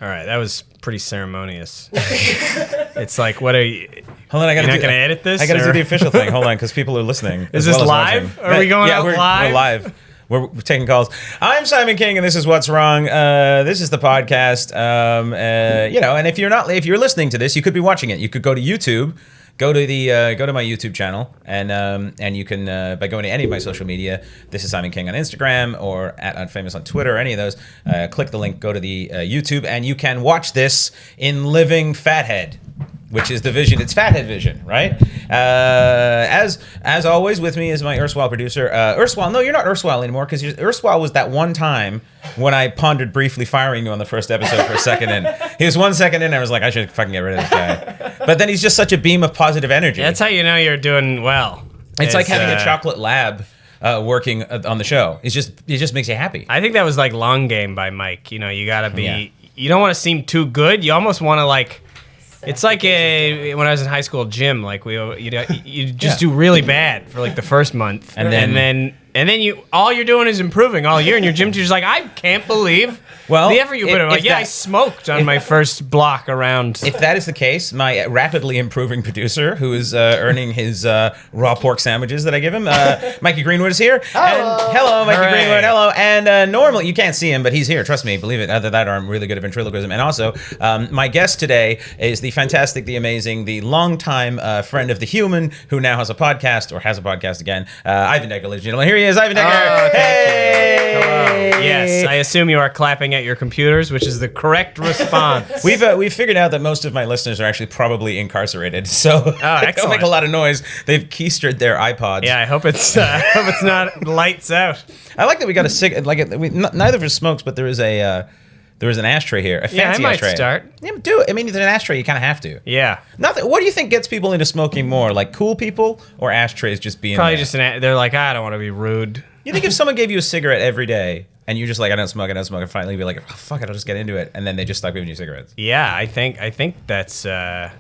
All right, that was pretty ceremonious. It's like, what are you? Hold on, You're not going to edit this? I got to do the official thing. Hold on, because people are listening. Is this live? Are we going out live? We're live. We're taking calls. I'm Simon King, and this is What's Wrong. This is the podcast. And if you're listening to this, you could be watching it. You could go to YouTube. Go to my YouTube channel, and you can by going to any of my social media. This is Simon King on Instagram or at Unfamous on Twitter, or any of those. Click the link, go to the YouTube, and you can watch this in living fathead, which is the vision. It's fathead vision, right? As always, with me is my erstwhile producer. Erstwhile, no, you're not erstwhile anymore, because erstwhile was that one time when I pondered briefly firing you on the first episode for a second in. He was 1 second in, and I was like, I should fucking get rid of this guy. But then he's just such a beam of positive energy. That's how you know you're doing well. It's like having a chocolate lab working on the show. It just makes you happy. I think that was like Long Game by Mike. You know, you gotta be. Yeah. You don't want to seem too good. You almost want to like. It's like when I was in high school gym, like you just do really bad for like the first month, and then you all you're doing is improving all year, and your gym teacher's like, I can't believe the effort you put in. Like, I smoked on my first block around. If that is the case, my rapidly improving producer, who is earning his raw pork sandwiches that I give him, Mikey Greenwood is here. Hello, Mikey Greenwood. Hello. And normally you can't see him, but he's here. Trust me, believe it. Either that or I'm really good at ventriloquism. And also, my guest today is the fantastic, the amazing, the longtime friend of the human who now has a podcast or has a podcast again, Ivan Decker, ladies and gentlemen. Here he is, Ivan Decker. Hey! Hello. Yes, I assume you are clapping at your computers, which is the correct response. We've figured out that most of my listeners are actually probably incarcerated, so they don't make a lot of noise. They've keistered their iPods. Yeah, I hope it's not lights out. I like that we got neither of us smokes, but there is an ashtray here, a fancy ashtray. I might start. Yeah, do it. I mean, there's an ashtray. You kind of have to. Yeah. What do you think gets people into smoking more, like cool people or ashtrays just being probably there? just they're like, I don't want to be rude. You think if someone gave you a cigarette every day and you're just like, I don't smoke, and finally be like, oh, fuck it, I'll just get into it, and then they just stop giving you cigarettes? Yeah, I think that's how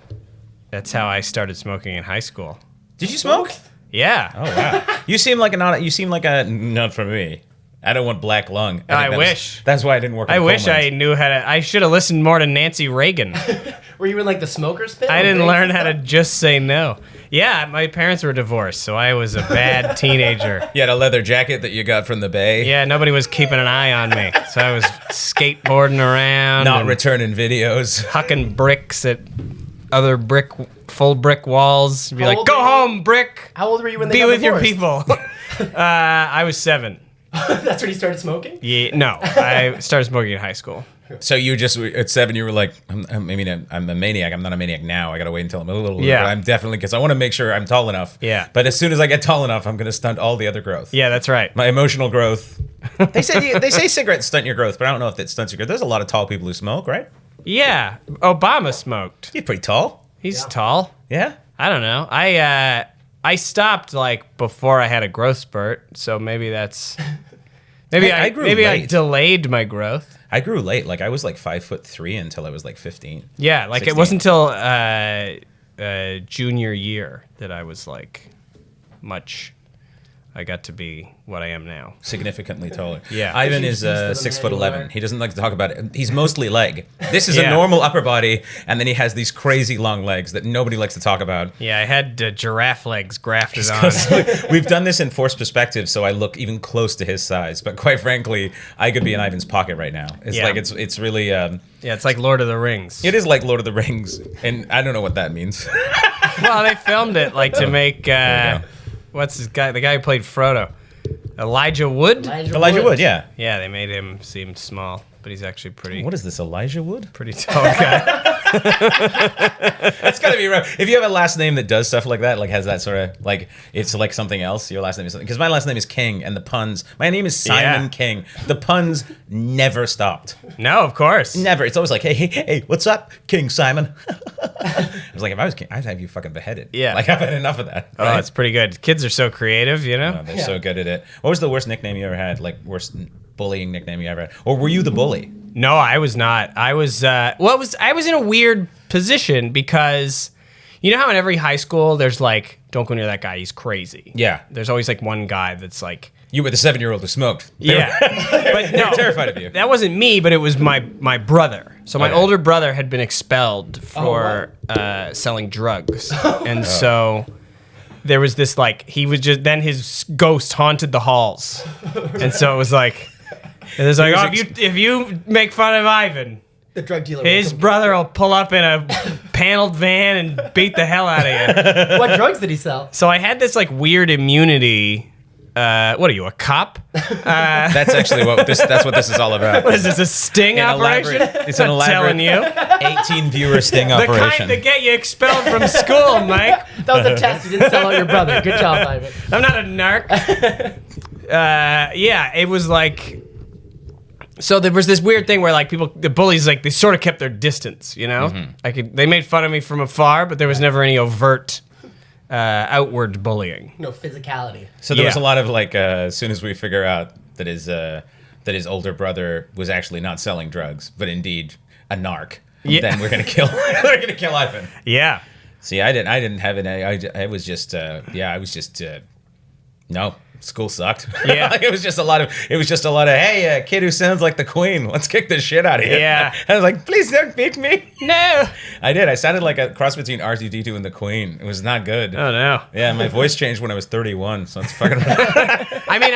I started smoking in high school. Did you smoke? Yeah. Oh wow. You seem like a not for me. I don't want black lung. I wish. That's why I didn't work. I wish I knew how to. I should have listened more to Nancy Reagan. Were you in like the smoker's pit? I didn't learn how to just say no. Yeah, my parents were divorced, so I was a bad teenager. You had a leather jacket that you got from the Bay. Yeah, nobody was keeping an eye on me, so I was skateboarding around, not returning videos, hucking bricks at other full brick walls. Be like, go home, brick. How old were you when they be got with divorced? your people? I was 7. That's when you started smoking? Yeah, no, I started smoking in high school. So you just at 7, you were like, I'm a maniac. I'm not a maniac now. I gotta wait until I'm a little older. Yeah. But I'm definitely, because I want to make sure I'm tall enough. Yeah. But as soon as I get tall enough, I'm gonna stunt all the other growth. Yeah, that's right. My emotional growth. They say cigarettes stunt your growth, but I don't know if that stunts your growth. There's a lot of tall people who smoke, right? Yeah, Obama smoked. He's pretty tall. He's tall. Yeah. I don't know. I stopped like before I had a growth spurt, so maybe that's. Maybe I delayed my growth. I grew late. Like I was like 5'3" until I was like 15. Yeah, like 16. It wasn't until junior year that I was like I got to be what I am now. Significantly taller. Yeah. Ivan is 6'11". He doesn't like to talk about it. He's mostly leg. This is a normal upper body, and then he has these crazy long legs that nobody likes to talk about. Yeah, I had giraffe legs grafted on. We've done this in forced perspective, so I look even close to his size. But quite frankly, I could be in Ivan's pocket right now. It's really. Yeah, it's like Lord of the Rings. It is like Lord of the Rings, and I don't know what that means. Well, they filmed it like to make. What's this guy? The guy who played Frodo. Elijah Wood? Elijah Wood, yeah. Yeah, they made him seem small, but he's actually pretty... What is this, Elijah Wood? Pretty tall guy. That's gotta be rough. If you have a last name that does stuff like that, like has that sort of, like, it's like something else, your last name is something. Because my last name is King, and the puns... My name is Simon King. The puns never stopped. No, of course. Never. It's always like, hey, what's up, King Simon? I was like, if I was king, I'd have you fucking beheaded. Yeah. Like, I've had enough of that. Right? Oh, it's pretty good. Kids are so creative, you know? Oh, they're so good at it. What was the worst nickname you ever had? Like, worst bullying nickname you ever had? Or were you the bully? No, I was not. I was, I was in a weird position because, you know how in every high school there's like, don't go near that guy, he's crazy. Yeah. There's always like one guy that's like, You were the 7-year-old who smoked. Yeah, but They no, were terrified of you. that wasn't me, but it was my brother. So my Okay. older brother had been expelled for selling drugs, and so there was this like he was just then his ghost haunted the halls, and so it was like if you make fun of Ivan, The drug dealer. his brother will pull up in a paneled van and beat the hell out of you. What drugs did he sell? So I had this like weird immunity. What are you, a cop? That's actually that's what this is all about. What is this, a sting operation? It's an I'm elaborate telling you. 18 viewer sting The operation. kind that get you expelled from school, Mike. That was a test. You didn't sell out your brother. Good job, Ivan. I'm not a narc. Yeah, it was like... So there was this weird thing where like the bullies, like they sort of kept their distance, you know? They made fun of me from afar, but there was never any overt outward bullying. No physicality. So there was a Yeah. lot of like, as soon as we figure out that his older brother was actually not selling drugs, but indeed a narc, Yeah. then we're gonna kill Ivan. Yeah. See, I didn't have it. I was just, no. School sucked. Yeah. Like, it was just a lot of, hey, a kid who sounds like the Queen, let's kick the shit out of you. Yeah. I was like, please don't beat me. No. I did. I sounded like a cross between R2-D2 and the Queen. It was not good. Oh, no. Yeah, my voice changed when I was 31, so it's fucking I mean,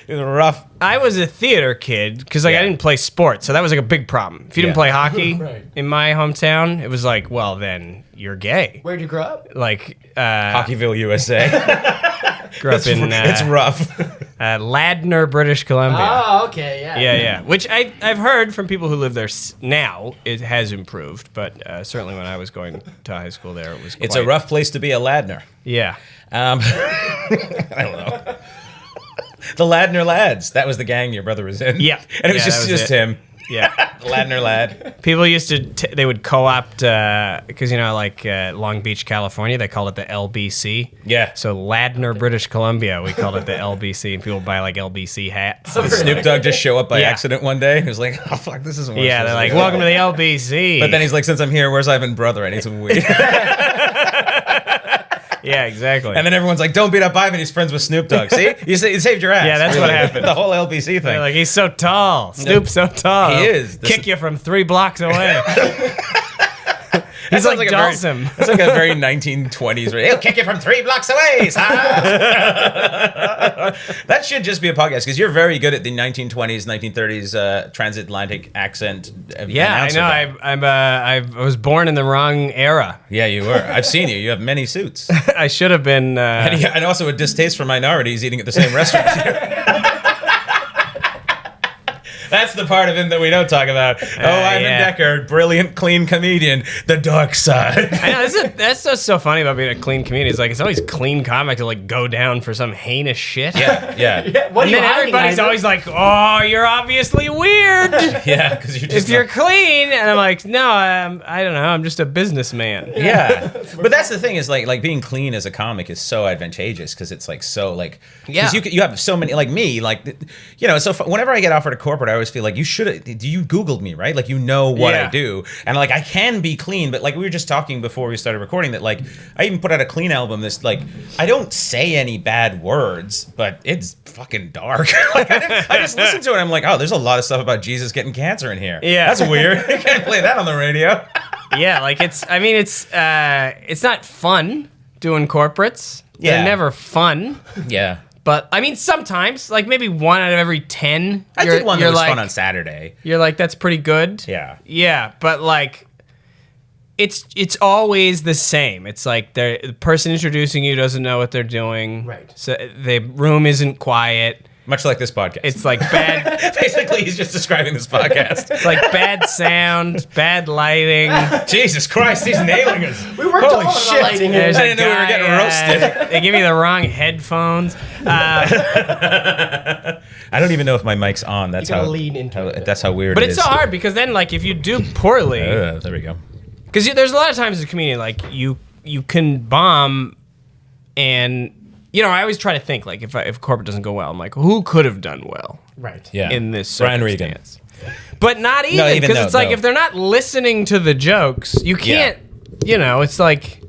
it was rough. I was a theater kid because like I Yeah. didn't play sports, so that was like a big problem. If you didn't Yeah. play hockey Right. in my hometown, it was like, well, then you're gay. Where'd you grow up? Like, Hockeyville, USA. grew up in It's rough. Ladner, British Columbia. Oh, okay, yeah. Yeah. Which I've heard from people who live there now, it has improved, but certainly when I was going to high school there, it was It's a rough place to be a Ladner. Yeah. I don't know. The Ladner Lads. That was the gang your brother was in. Yeah. And it was Yeah, just that was it. him. Yeah. The Ladner Lad. People used to, they would co-opt, because, you know, like Long Beach, California, they called it the LBC. Yeah. So Ladner, British Columbia, we called it the LBC, and people buy like LBC hats. Did Snoop Dogg just show up by Yeah. accident one day? He was like, oh, fuck, this isn't worth Yeah, this. they're like, welcome to the LBC. But then he's like, since I'm here, where's Ivan brother? I need some weed. Yeah, exactly. And then everyone's like, don't beat up Ivan. He's friends with Snoop Dogg. See? You saved your ass. Yeah, that's what happened. The whole LBC thing. They're like, he's so tall. Snoop's so tall. He is. This Kick you from 3 blocks away. He's sounds like a very- Dawson. That's like a very 1920s. He'll kick you from 3 blocks away. That should just be a podcast because you're very good at the 1920s, 1930s transatlantic accent. Yeah, I know. I was born in the wrong era. Yeah, you were. I've seen you. You have many suits. I should have been. And also a distaste for minorities eating at the same restaurant. That's the part of him that we don't talk about. Ivan yeah. Decker, brilliant, clean comedian. The dark side. I know that's just so funny about being a clean comedian. It's like it's always clean comic to like go down for some heinous shit. Yeah. Yeah, what are And you then hiding, everybody's Ivan? always like, "Oh, you're obviously weird Yeah, because you're just if you're clean." And I'm like, "No, I don't know. I'm just a businessman." Yeah, but that's the thing is like being clean as a comic is so advantageous because it's like so like Yeah. because you have so many like me like you know so whenever I get offered a corporate I always feel like you should you Googled me right like you know what Yeah. I do and like I can be clean but like we were just talking before we started recording that like I even put out a clean album this like I don't say any bad words but it's fucking dark like I just listen to it and I'm like oh there's a lot of stuff about Jesus getting cancer in here Yeah. that's weird you can't play that on the radio. Yeah, like it's not fun doing corporates. Yeah. They're never fun. Yeah. But I mean, sometimes, like maybe 1 out of every 10. I did one that you're was like, fun on Saturday. You're like, that's pretty good. Yeah. Yeah, but like, it's always the same. It's like the person introducing you doesn't know what they're doing. Right. So the room isn't quiet. Much like this podcast. It's like bad. Basically, he's just describing this podcast. It's like bad sound, bad lighting. Jesus Christ, he's nailing us. We worked Holy all on shit. the lighting There's here. I a didn't know we were getting roasted. They give me the wrong headphones. I don't even know if my mic's on. That's You gotta how lean into it. That's how weird But it it's is. so hard because then, like, if you do poorly, There we go. because there's a lot of times as a comedian, like you can bomb, and you know I always try to think like if corporate doesn't go well, I'm like who could have done well Right. Yeah. in this Brian Regan. circumstance? But not No, even even because no, it's like no. if they're not listening to the jokes, you can't. You know, it's like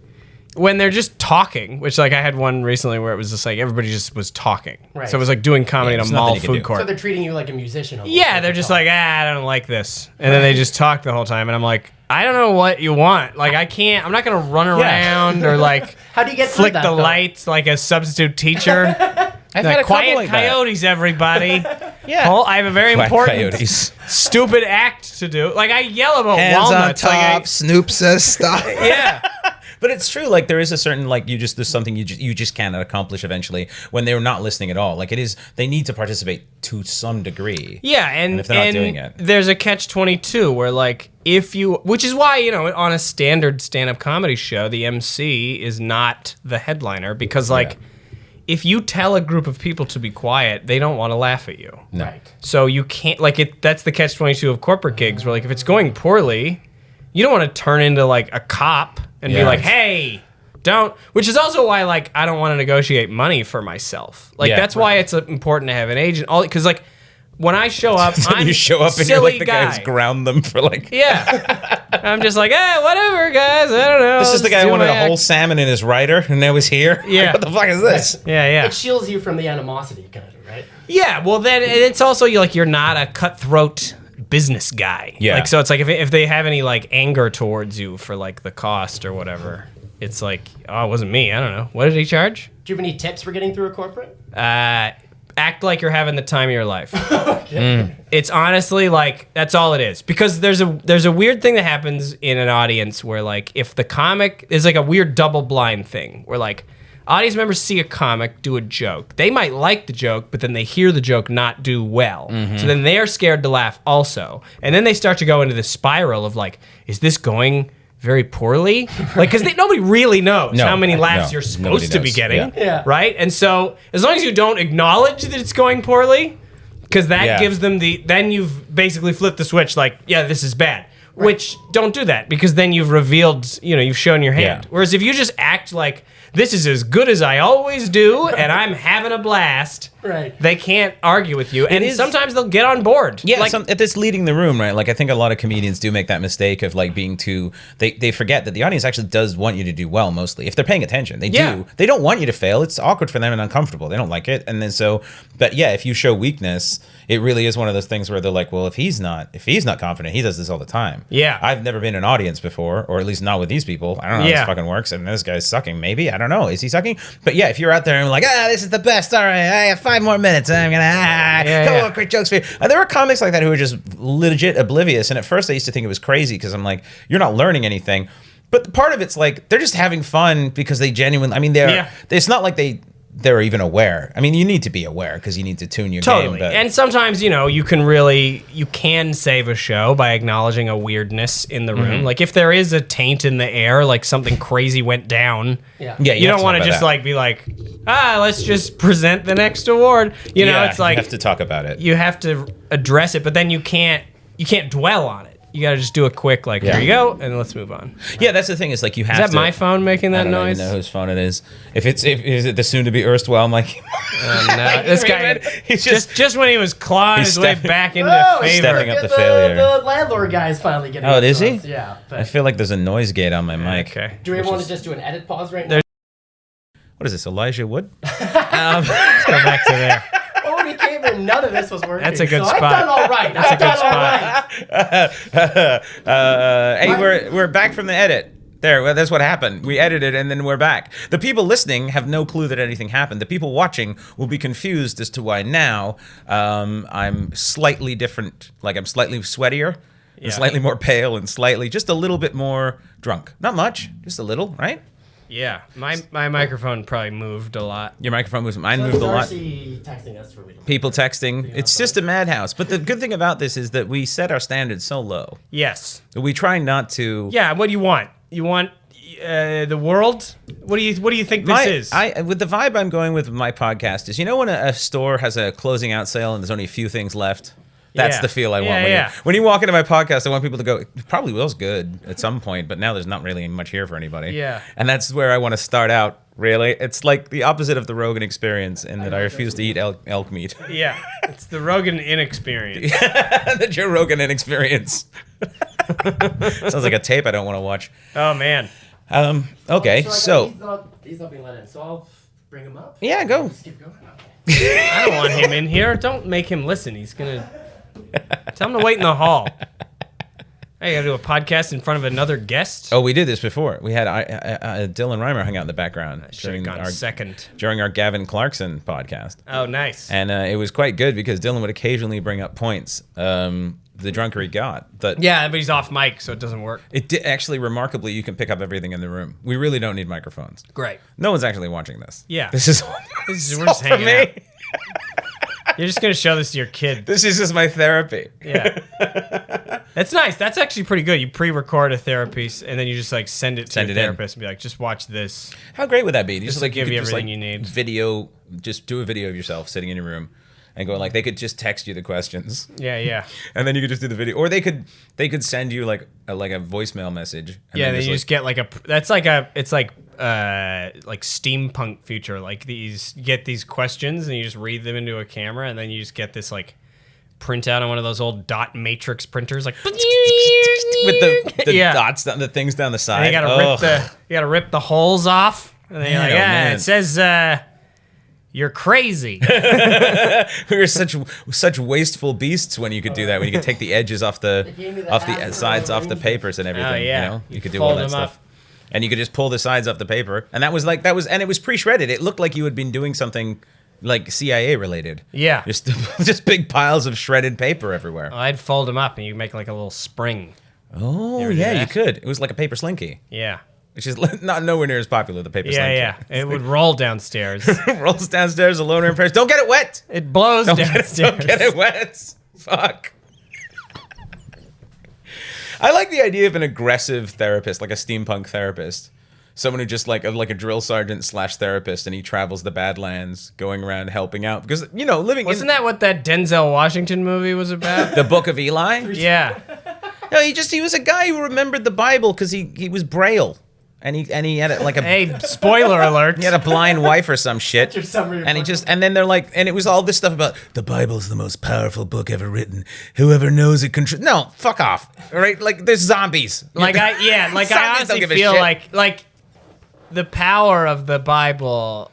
when they're just talking, which like I had one recently where it was just like everybody just was talking. Right. So it was like doing comedy in a there's nothing mall you can food do. court. So they're treating you like a musician. Almost, Yeah, they're just like, I don't like this. And then they just talk the whole time. And I'm like, I don't know what you want. Like, I'm not going to run around or like How do you get through flick that, the though? lights like a substitute teacher. I've Like, had a couple quiet like that. coyotes, everybody. Yeah. Oh, I have a very Quiet important, coyotes. stupid act to do. Like, I yell about Hands on walnuts. top. Snoop says stop. Yeah. But it's true. Like there is a certain like there's something you just cannot accomplish eventually when they're not listening at all. Like it is they need to participate to some degree. Yeah, and if they're not doing it. there's a catch-22 where like which is why, you know, on a standard stand-up comedy show, the MC is not the headliner because like if you tell a group of people to be quiet, they don't want to laugh at you. No. Right. So you can't that's the catch-22 of corporate gigs where like if it's going poorly, you don't want to turn into like a cop and be Yeah. like, "Hey, don't," which is also why like I don't want to negotiate money for myself. Like Yeah. that's why it's important to have an agent. All because like when I show up, I'm you show up and you're silly like the guy who's ground them for like. Yeah, I'm just like, whatever, guys. I don't know. This is the guy Just who do wanted my a whole act." salmon in his rider, and now he's here. Yeah. Like, what the fuck is this? Yeah. It shields you from the animosity, kind of, right? Yeah, well then it's also you're not a cutthroat business guy. Yeah. Like so it's like if they have any like anger towards you for like the cost or whatever, it's like, oh, it wasn't me. I don't know. What did he charge? Do you have any tips for getting through a corporate? Act like you're having the time of your life. It's honestly like that's all it is. Because there's a weird thing that happens in an audience where like if the comic is like a weird double blind thing where like audience members see a comic do a joke. They might like the joke, but then they hear the joke not do well. So then they're scared to laugh also. And then they start to go into this spiral of like, is this going very poorly? Like, because nobody really knows No, how many laughs no, you're nobody supposed to be knows. getting. Yeah. Right? And so as long as you don't acknowledge that it's going poorly, because that Yeah. gives them then you've basically flipped the switch like, yeah, this is bad. Which don't do that because then you've revealed, you've shown your hand. Yeah. Whereas if you just act like this is as good as I always do and I'm having a blast, Right. they can't argue with you. And is- sometimes they'll get on board. Yeah, like, it's leading the room, right? Like I think a lot of comedians do make that mistake of like being too. They forget that the audience actually does want you to do well. Mostly, if they're paying attention, they Yeah. do. They don't want you to fail. It's awkward for them and uncomfortable. They don't like it. And then but yeah, if you show weakness, it really is one of those things where they're like, well, if he's not confident, he does this all the time. Yeah. I've never been in an audience before, or at least not with these people. I don't know how Yeah. this fucking works. And this guy's sucking. Maybe I don't know. Is he sucking? But yeah, if you're out there and like, this is the best. All right, I have 5 more minutes. I'm gonna yeah. great jokes for you. And there were comics like that who were just legit oblivious. And at first I used to think it was crazy because I'm like, you're not learning anything. But part of it's like they're just having fun because they genuinely. I mean, it's not like they're even aware. I mean, you need to be aware because you need to tune your Totally. game. But And sometimes, you can save a show by acknowledging a weirdness in the room. Like if there is a taint in the air, like something crazy went down. Yeah. yeah, You have don't want to talk just about like be like, let's just present the next award. that. It's like you have to talk about it. you have to address it, but then you can't dwell on it. You got to just do a quick like, Yeah. here you go, and let's move on. Yeah, that's the thing. Is like you have Is that to. my phone making I that don't noise? even know whose phone it is. If is it the soon-to-be erstwhile Mike? No, this guy, He's just when he was clawing He's his way stepping- back into Oh, favor. stepping up the failure. The landlord guy is finally getting. Oh, it is to he? us, Yeah. I But feel like there's a noise gate on my mic. Okay. do we want to just do an edit pause right now? There's- What is this, Elijah Wood? Let's go back to there. Oh, when he came in, none of this was working. That's a good so spot. I've done all right. That's a I've good done spot. all right. Hey, we're back from the edit. There, well, that's what happened. We edited and then we're back. The people listening have no clue that anything happened. The people watching will be confused as to why now I'm slightly different. Like I'm slightly sweatier, and Yeah. slightly more pale, and slightly just a little bit more drunk. Not much, just a little, right? Yeah, my microphone probably moved a lot. Your microphone moves. Mine So moved a lot. Darcy texting us for me. People texting. It's just a madhouse. But the good thing about this is that we set our standards so low. Yes. We try not to. Yeah. What do you want? You want the world? What do you think this is? With the vibe I'm going with my podcast is, when a store has a closing out sale and there's only a few things left. That's Yeah. the feel I want. Yeah, When you walk into my podcast, I want people to go, it probably was good at some point, but now there's not really much here for anybody. Yeah. And that's where I want to start out, really. It's like the opposite of the Rogan experims in that I refuse to eat elk meat. Yeah, it's the Rogan inexperience. The Joe Rogan inexperience. Sounds like a tape I don't want to watch. Oh man. Okay, so he's not being let in, so I'll bring him up. yeah, go. Just keep going. Okay. I don't want him in here. Don't make him listen. He's gonna tell him to wait in the hall. Hey, you gotta do a podcast in front of another guest. Oh, we did this before. We had Dylan Reimer hung out in the background Should've gone second. during our Gavin Clarkson podcast. Oh, nice. And it was quite good because Dylan would occasionally bring up points, the drunker he got. But Yeah, but he's off mic, so it doesn't work. actually, remarkably, you can pick up everything in the room. We really don't need microphones. Great. No one's actually watching this. Yeah. This is We're all just for hanging me. out. You're just gonna show this to your kid. This is just my therapy. Yeah. That's nice. That's actually pretty good. You pre-record a therapy and then you just like send it to Send your it in. therapist and be like, just watch this. How great would that be? Just to give could you just, everything you need. Video, just do a video of yourself sitting in your room and go like they could just text you the questions. Yeah, yeah. And then you could just do the video, or they could send you like a voicemail message. And Yeah, then just you just get like it's like steampunk future. Like you get these questions and you just read them into a camera and then you just get this like printout on one of those old dot matrix printers, like with the Yeah. dots, the things down the side. and you gotta rip the holes off. And then you're Man, like, oh, man. it says you're crazy. We were such wasteful beasts when you could do that. When you could take the edges off the gave me the sides off the acid papers and everything. Oh, yeah. You know, you You could do all fold that them stuff. up. And you could just pull the sides off the paper, and and it was pre-shredded. It looked like you had been doing something like CIA related. Yeah. just big piles of shredded paper everywhere. Well, I'd fold them up and you make like a little spring. Oh ever do yeah, you that? could. It was like a paper slinky, Yeah. which is not nowhere near as popular. The paper Yeah, slinky. yeah. It would roll downstairs. Rolls downstairs alone or in Paris. Don't get it wet. It blows Don't downstairs. don't get it wet. Fuck. I like the idea of an aggressive therapist, like a steampunk therapist. Someone who just like a drill sergeant / therapist, and he travels the Badlands, going around helping out. Because living Wasn't in that what that Denzel Washington movie was about? the Book of Eli. Yeah. No, he was a guy who remembered the Bible because he was Braille, and he had like a Hey, spoiler alert. he had a blind wife or some shit. your summary of And book. and then they're like, and it was all this stuff about the Bible's the most powerful book ever written. Whoever knows it control. No, fuck off. All right, like there's zombies. Like I Zombies don't honestly give a feel shit. like the power of the Bible.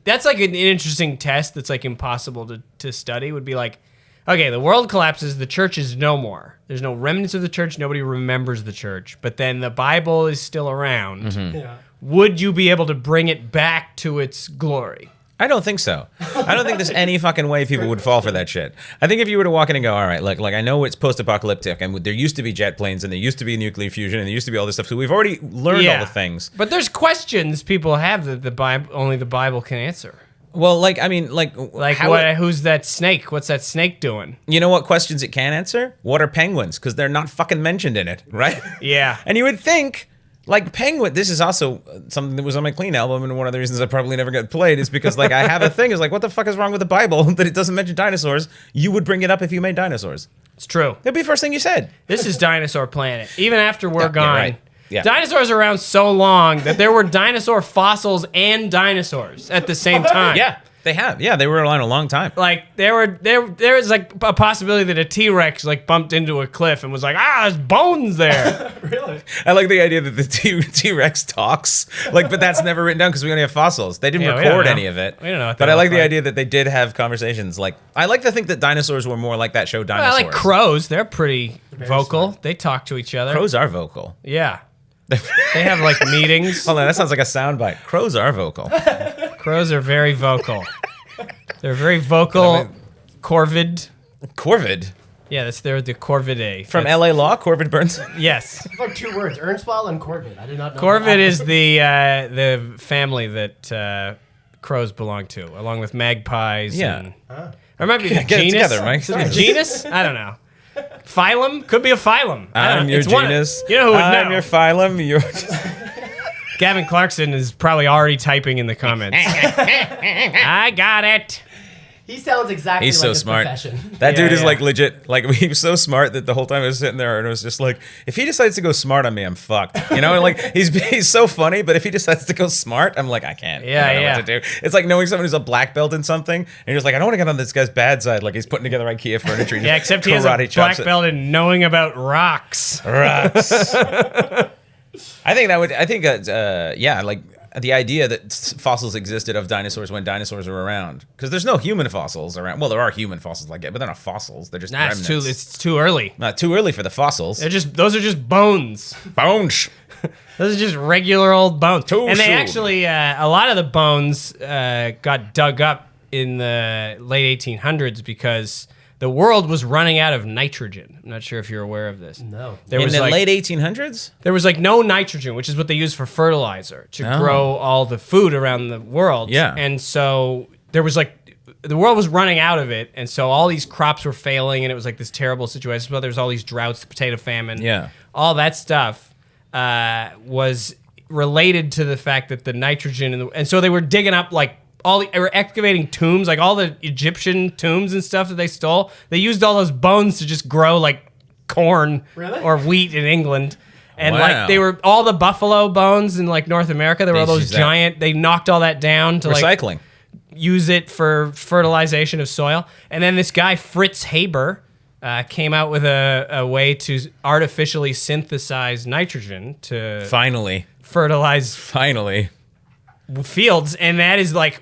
That's like an interesting test that's like impossible to study. Would be like, okay, the world collapses, the church is no more. There's no remnants of the church. Nobody remembers the church. But then the Bible is still around. Mm-hmm. Yeah. Would you be able to bring it back to its glory? I don't think so. I don't think there's any fucking way people would fall for that shit. I think if you were to walk in and go, all right, like I know it's post-apocalyptic, and there used to be jet planes, and there used to be nuclear fusion, and there used to be all this stuff. So we've already learned all the things. But there's questions people have that the Bible only the Bible can answer. Well, like how Who's that snake? What's that snake doing? You know what questions it can answer? What are penguins? Because they're not fucking mentioned in it, right? Yeah. And you would think, like penguin. This is also something that was on my Clean album, and one of the reasons I probably never got played is because like I have a thing is like, what the fuck is wrong with the Bible that it doesn't mention dinosaurs? You would bring it up if you made dinosaurs. It's true. That'd be the first thing you said. This is Dinosaur Planet. Even after we're Yeah, gone, right. Yeah. dinosaurs are around so long that there were dinosaur fossils and dinosaurs at the same time. Yeah, they have. Yeah, they were around a long time. Like there was like a possibility that a T-Rex like bumped into a cliff and was like, there's bones there. Really? I like the idea that the T-Rex talks, like, but that's never written down because we only have fossils. They didn't Yeah, we don't record know. any of it. We don't know what But they I like look the like. idea that they did have conversations. Like, I like to think that dinosaurs were more like that show I Dinosaurs. like crows. They're pretty very vocal. smart. They talk to each other. Crows are vocal. Yeah. They have like meetings. Hold on, that sounds like a soundbite. Crows are vocal. Crows are very vocal. They're very vocal. Corvid. Corvid Yeah, they're the Corvidae. from That's- LA Law. Corvid Burns. Yes. It's like 2 words, Ernstwall and Corbett. I did not know. Corvid that. is the family that crows belong to, along with magpies. Yeah. And, or it might be the Get it genus. together, Mike. Is it the genus? I don't know. Phylum? Could be a phylum. I don't I'm know. your It's one of- genus. you know who would I'm know. your phylum. You're. Gavin Clarkson is probably already typing in the comments. I got it. He sounds exactly He's like so his smart. profession. That Yeah, dude is yeah. like legit. Like he was so smart that the whole time I was sitting there and it was just like, if he decides to go smart on me, I'm fucked. You know, like he's so funny, but if he decides to go smart, I'm like, I can't. Yeah, I don't know yeah. what to do. It's like knowing someone who's a black belt in something, and you're just like, I don't want to get on this guy's bad side. Like he's putting together IKEA furniture. and Yeah, just except he has a karate chops black it. belt in knowing about rocks. Rocks. I think that would. I think that. Yeah, like the idea that fossils existed of dinosaurs when dinosaurs were around, because there's no human fossils around. Well, there are human fossils like that, but they're not fossils. They're just remnants. It's too early. Not too early for the fossils. Those are just bones. Bones. Those are just regular old bones. Too And they soon. actually, a lot of the bones got dug up in the late 1800s because the world was running out of nitrogen. I'm not sure if you're aware of this. No. In the late 1800s? There was like no nitrogen, which is what they use for fertilizer to grow all the food around the world. Yeah. And so there was like, the world was running out of it. And so all these crops were failing and it was like this terrible situation. So there was all these droughts, the potato famine. Yeah. All that stuff was related to the fact that the nitrogen, and so they were digging up like, they were excavating tombs, like all the Egyptian tombs and stuff that they stole. They used all those bones to just grow like corn or wheat in England. And like they were all the buffalo bones in like North America. There were all those giant. They knocked all that down to recycling. Like use it for fertilization of soil. And then this guy Fritz Haber came out with a way to artificially synthesize nitrogen to fertilize fields, and that is like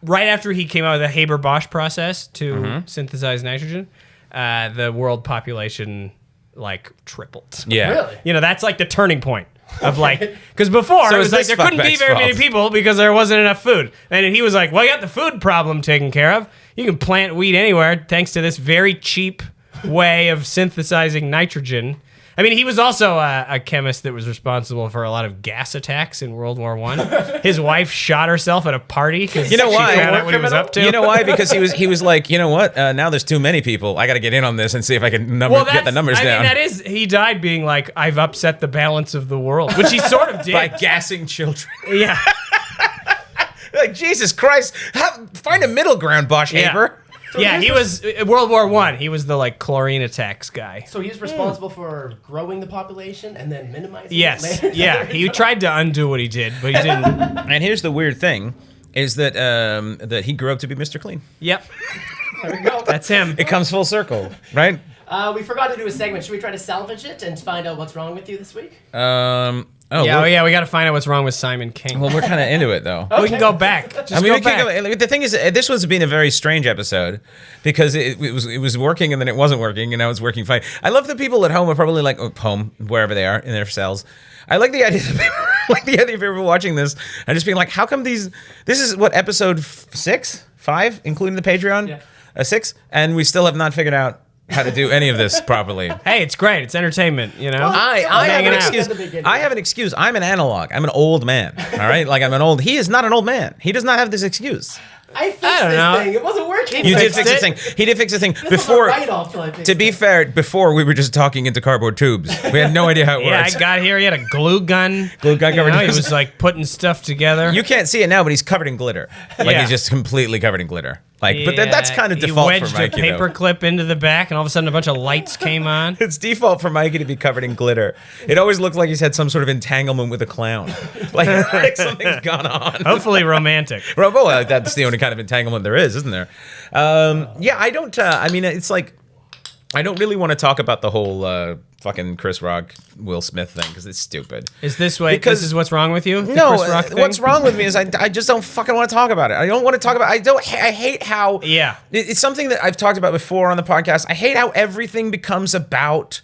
right after he came out with the Haber-Bosch process to synthesize nitrogen, the world population like tripled. Yeah. Really? You know, that's like the turning point of like, because before So it is was like this there couldn't be fuckbag's very many fault? people because there wasn't enough food. And he was like, well, I got the food problem taken care of. You can plant wheat anywhere thanks to this very cheap way of synthesizing nitrogen. I mean, he was also a chemist that was responsible for a lot of gas attacks in World War I. His wife shot herself at a party because You know why? she found out what he was up to. You know why? Because he was like, you know what? Now there's too many people. I got to get in on this and see if I can get the numbers down. I mean, he died being like, I've upset the balance of the world, which he sort of did. By gassing children. Yeah. Like, Jesus Christ. Find a middle ground, Bosch Haber. Yeah, he was World War I. He was the like chlorine attacks guy. So he's responsible for growing the population and then minimizing it Yes, later? yeah. He tried to undo what he did, but he didn't. And here's the weird thing, is that that he grew up to be Mr. Clean. Yep, There we go. that's him. It comes full circle, right? We forgot to do a segment. Should we try to salvage it and find out what's wrong with you this week? Yeah, we got to find out what's wrong with Simon King. Well, we're kind of into it, though. We can go back. Just I mean, go we can back. go, the thing is, this one's been a very strange episode because it was working and then it wasn't working and now it's working fine. I love the people at home are probably like wherever they are in their cells. I like the idea of people watching this and just being like, how come this is what, episode 6, 5, including the Patreon, 6, and we still have not figured out how to do any of this properly. Hey, it's great. It's entertainment, you know? I have an hanging excuse. I have an excuse. I'm an analog. I'm an old man. All right? Like, he is not an old man. He does not have this excuse. I fixed don't this know. thing. It wasn't working. You did fixed fix the it? thing. He did fix the thing. This Before, was a write-off till I fixed to be it. fair, before we were just talking into cardboard tubes. We had no idea how it Yeah, I works. got here. He had a glue gun. Glue gun covered in He this. was like putting stuff together. You can't see it now, but he's covered in glitter. Like, Yeah. he's just completely covered in glitter. Like, but that's kind of He default wedged for Mikey, a paper though. clip into the back, and all of a sudden a bunch of lights came on. It's default for Mikey to be covered in glitter. It always looks like he's had some sort of entanglement with a clown. Like something's gone on. Hopefully romantic. Well, that's the only kind of entanglement there is, isn't there? Yeah, I don't. I mean, it's like I don't really want to talk about the whole fucking Chris Rock, Will Smith thing because it's stupid. Is this way? Because- This is what's wrong with you? The No, Chris Rock thing? what's wrong with me is I just don't fucking want to talk about it. I don't want to talk about. I hate how. Yeah. It's something that I've talked about before on the podcast. I hate how everything becomes about.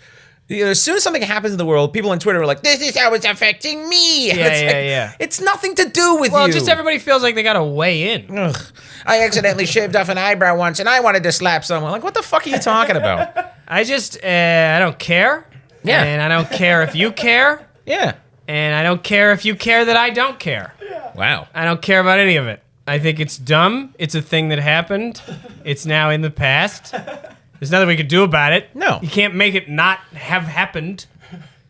You know, as soon as something happens in the world, people on Twitter are like, "This is how it's affecting me." Yeah, It's yeah, like, yeah. It's nothing to do with Well, you. just everybody feels like they got to weigh in. Ugh. I accidentally shaved off an eyebrow once, and I wanted to slap someone. Like, what the fuck are you talking about? I just, I don't care. Yeah. And I don't care if you care. Yeah. And I don't care if you care that I don't care. Wow. I don't care about any of it. I think it's dumb. It's a thing that happened. It's now in the past. There's nothing we could do about it. No. You can't make it not have happened.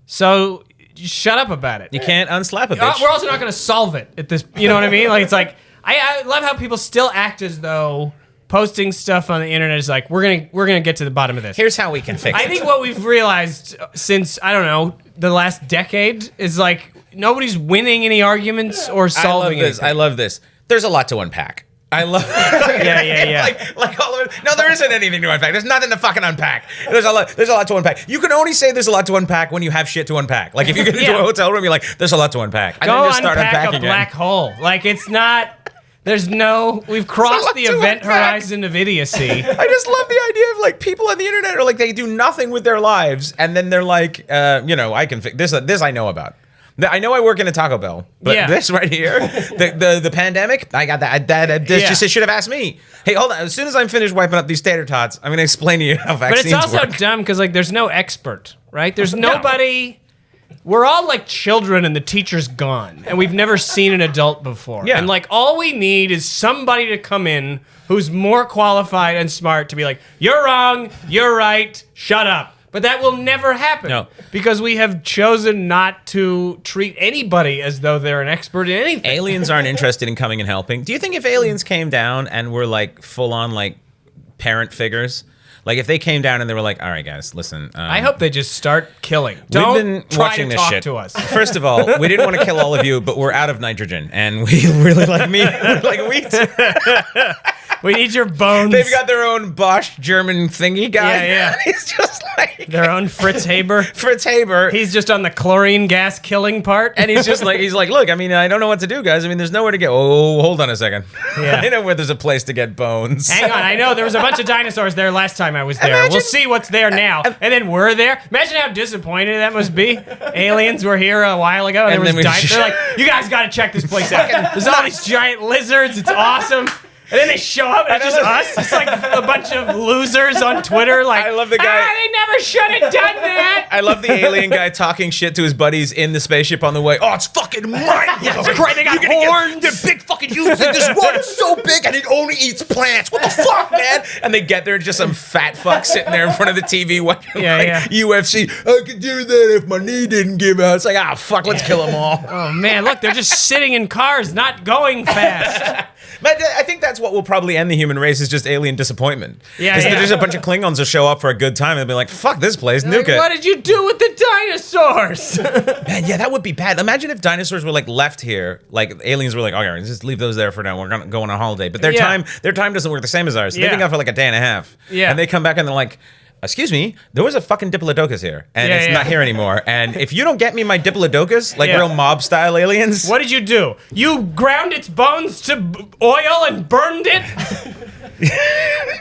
So just shut up about it. You can't unslap a bitch. We're also not going to solve it at this. You know what I mean? Like, it's like I love how people still act as though posting stuff on the internet is like we're gonna get to the bottom of this. Here's how we can fix it. I think what we've realized since I don't know the last decade is like nobody's winning any arguments or solving I love this. anything. I love this. There's a lot to unpack. I love. Yeah. Like all of it. No, there isn't anything to unpack. There's nothing to fucking unpack. There's a lot to unpack. You can only say there's a lot to unpack when you have shit to unpack. Like if you get into a hotel room, you're like, there's a lot to unpack. And Go then just start unpack unpacking a black hole. Like it's not. There's no. We've crossed the to event unpack. horizon of idiocy. I just love the idea of like people on the internet are like they do nothing with their lives, and then they're like, I can fix this. This I know about. I know I work in a Taco Bell, but this right here, the pandemic, I got that. Just should have asked me. Hey, hold on. As soon as I'm finished wiping up these tater tots, I'm going to explain to you how vaccines But it's also work. dumb because like there's no expert, right? There's nobody. We're all like children and the teacher's gone, and we've never seen an adult before. Yeah. And like all we need is somebody to come in who's more qualified and smart to be like, you're wrong, you're right, shut up. But that will never happen. No. Because we have chosen not to treat anybody as though they're an expert in anything. Aliens aren't interested in coming and helping. Do you think if aliens came down and were like full on like parent figures, like if they came down and they were like, all right, guys, listen. I hope they just start killing. We've Don't been try watching to this talk shit. to us. First of all, we didn't want to kill all of you, but we're out of nitrogen, and we really like meat, like wheat. We need your bones. They've got their own Bosch German thingy guy. Yeah. He's just like their own Fritz Haber. Fritz Haber. He's just on the chlorine gas killing part. And he's like, look, I mean, I don't know what to do, guys. I mean, there's nowhere to get. Oh, hold on a second. Yeah. I know where there's a place to get bones. Hang on, I know there was a bunch of dinosaurs there last time I was there. Imagine- We'll see what's there now. And then we're there. Imagine how disappointed that must be. Aliens were here a while ago, and And there was then we- they're like, you guys got to check this place out. There's all these giant lizards. It's awesome. And then they show up, and it's just us. It's like a bunch of losers on Twitter. Like, I love the guy- they never should have done that. I love the alien guy talking shit to his buddies in the spaceship on the way. Oh, it's fucking mine. Yeah, it's great. They got You're gonna horns. They're big fucking humans. Like, this one is so big and it only eats plants. What the fuck, man? And they get there, just some fat fuck sitting there in front of the TV watching UFC. I could do that if my knee didn't give out. It's like, fuck, let's kill them all. Oh, man, look, they're just sitting in cars, not going fast. But I think that's what will probably end the human race is just alien disappointment. Yeah, Because yeah. there's a bunch of Klingons will show up for a good time and they'll be like, fuck this place, nuke Like, it. what did you do with the dinosaurs? Man, yeah, that would be bad. Imagine if dinosaurs were like left here, like aliens were like, okay, just leave those there for now. We're gonna go on a holiday. But their Yeah. time doesn't work the same as ours. So Yeah. they've been gone for like a day and a half. Yeah. And they come back and they're like, excuse me, there was a fucking Diplodocus here, and it's not here anymore. And if you don't get me my Diplodocus, like real mob style aliens, What did you do? You ground its bones to oil and burned it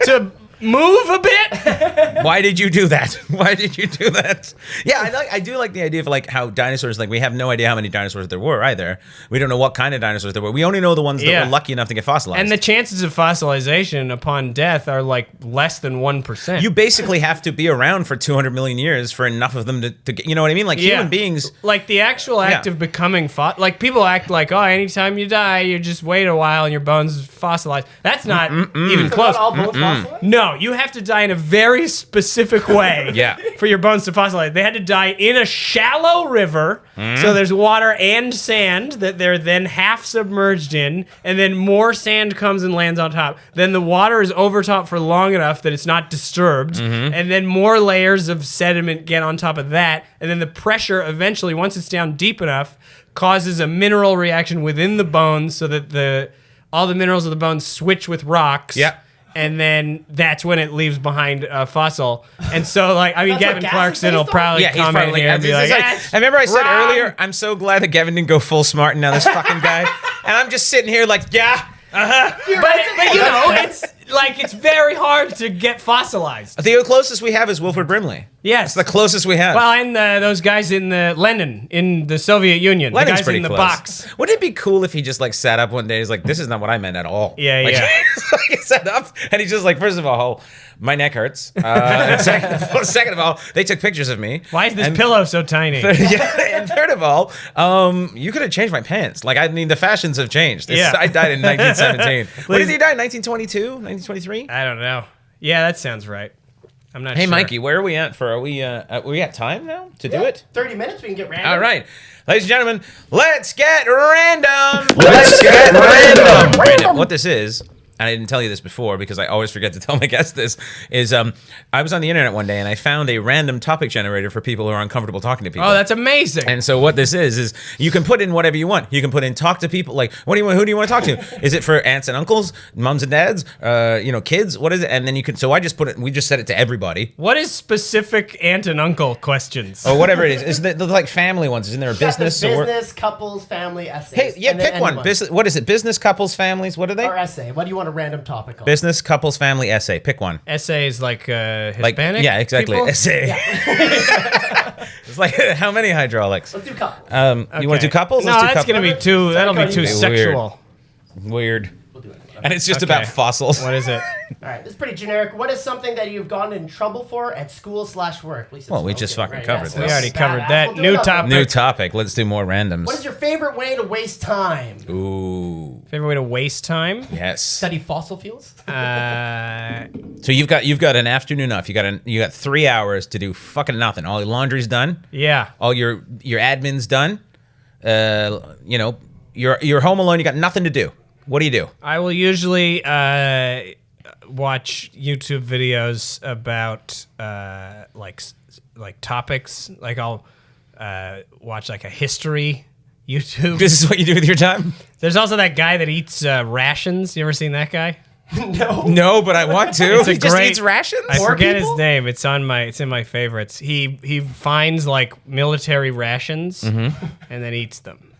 to move a bit? why did you do that? Why did you do that? Yeah, I do like the idea of like how dinosaurs, like we have no idea how many dinosaurs there were either. We don't know what kind of dinosaurs there were. We only know the ones that were lucky enough to get fossilized. And the chances of fossilization upon death are like less than 1%. You basically have to be around for 200 million years for enough of them to get, you know what I mean? Like human beings. Like the actual act of becoming like people act like, oh, anytime you die, you just wait a while and your bones fossilize. That's not even close. Not all bones fossilized? No, you have to die in a very specific way Yeah. for your bones to fossilize. They had to die in a shallow river, so there's water and sand that they're then half submerged in, and then more sand comes and lands on top. Then the water is over top for long enough that it's not disturbed, and then more layers of sediment get on top of that, and then the pressure eventually, once it's down deep enough, causes a mineral reaction within the bones so that all the minerals of the bones switch with rocks. Yeah. And then that's when it leaves behind a fossil. And so, like, I mean, That's Gavin what gas Clarkson is will based on? probably Yeah, he's comment probably here and be like, I remember I said wrong. earlier, I'm so glad that Gavin didn't go full smart and now this fucking guy. And I'm just sitting here like, yeah, but you know, it's like, it's very hard to get fossilized. The closest we have is Wilford Brimley. Yes. It's the closest we have. Well, and those guys in Lenin, in the Soviet Union. Lenin's the guys pretty in the close. box. Wouldn't it be cool if he just like sat up one day? He's like, "This is not what I meant at all." Yeah, like, yeah. he sat up and he's just like, first of all, my neck hurts. And second of all, they took pictures of me. Why is this And- pillow so tiny? Yeah, and third of all, you could have changed my pants. Like, I mean, the fashions have changed. Yeah. I died in 1917. When did he die? 1922? 1923? I don't know. Yeah, that sounds right. I'm not Hey, sure. Mikey, where are we at for? Are we at time now to do it? 30 minutes, we can get random. All right. Ladies and gentlemen, let's get random. Let's get random. Random. What this is and I didn't tell you this before because I always forget to tell my guests this, is I was on the internet one day and I found a random topic generator for people who are uncomfortable talking to people. Oh, that's amazing. And so what this is you can put in whatever you want. You can put in talk to people, like who do you want to talk to? Is it for aunts and uncles, moms and dads, kids? What is it? And then you can. So I just put it. We just set it to everybody. What is specific aunt and uncle questions? Or whatever it is. Is the like family ones? Isn't there a business? Business, couples, family, essays. Hey, yeah, pick one. Business. What is it? Business, couples, families. What are they? Or essay. What do you want a random topic on? Business, couples, family, essay. Pick one. Essay is like Hispanic. Yeah, exactly. people? Essay. Yeah. It's like how many hydraulics? Let's do couples. You want to do couples? No, Let's do that's couples. gonna be too. That'll be too Weird. sexual. Weird. We'll do it. And it's just Okay. about fossils. What is it? All right, this is pretty generic. What is something that you've gotten in trouble for at school/work? Well, we just fucking covered We this. already covered that. We'll do New another one. topic. New topic. Let's do more randoms. What is your favorite way to waste time? Ooh. Favorite way to waste time? Yes. Study fossil fuels? So you've got an afternoon off. You got 3 hours to do fucking nothing. All your laundry's done. Yeah. All your admin's done. You're home alone. You got nothing to do. What do you do? I will usually watch YouTube videos about like topics. Like I'll watch like a history YouTube. This is what you do with your time? There's also that guy that eats rations. You ever seen that guy? No. No, but I want to. It's a He just great- eats rations? I Poor forget people? his name. It's in my favorites. He finds like military rations and then eats them.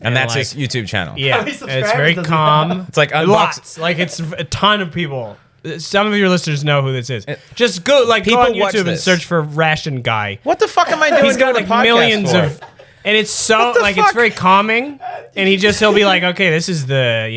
And that's like- his YouTube channel. Yeah, many and it's subscribers very does he calm. It's like unbox- lots. Like it's a ton of people. Some of your listeners know who this is. Just go on People watch YouTube and this. search for Ration Guy. What the fuck am I doing? He's got doing like a podcast millions for? of, and it's so the like fuck? it's very calming. And he'll be like, okay, this is the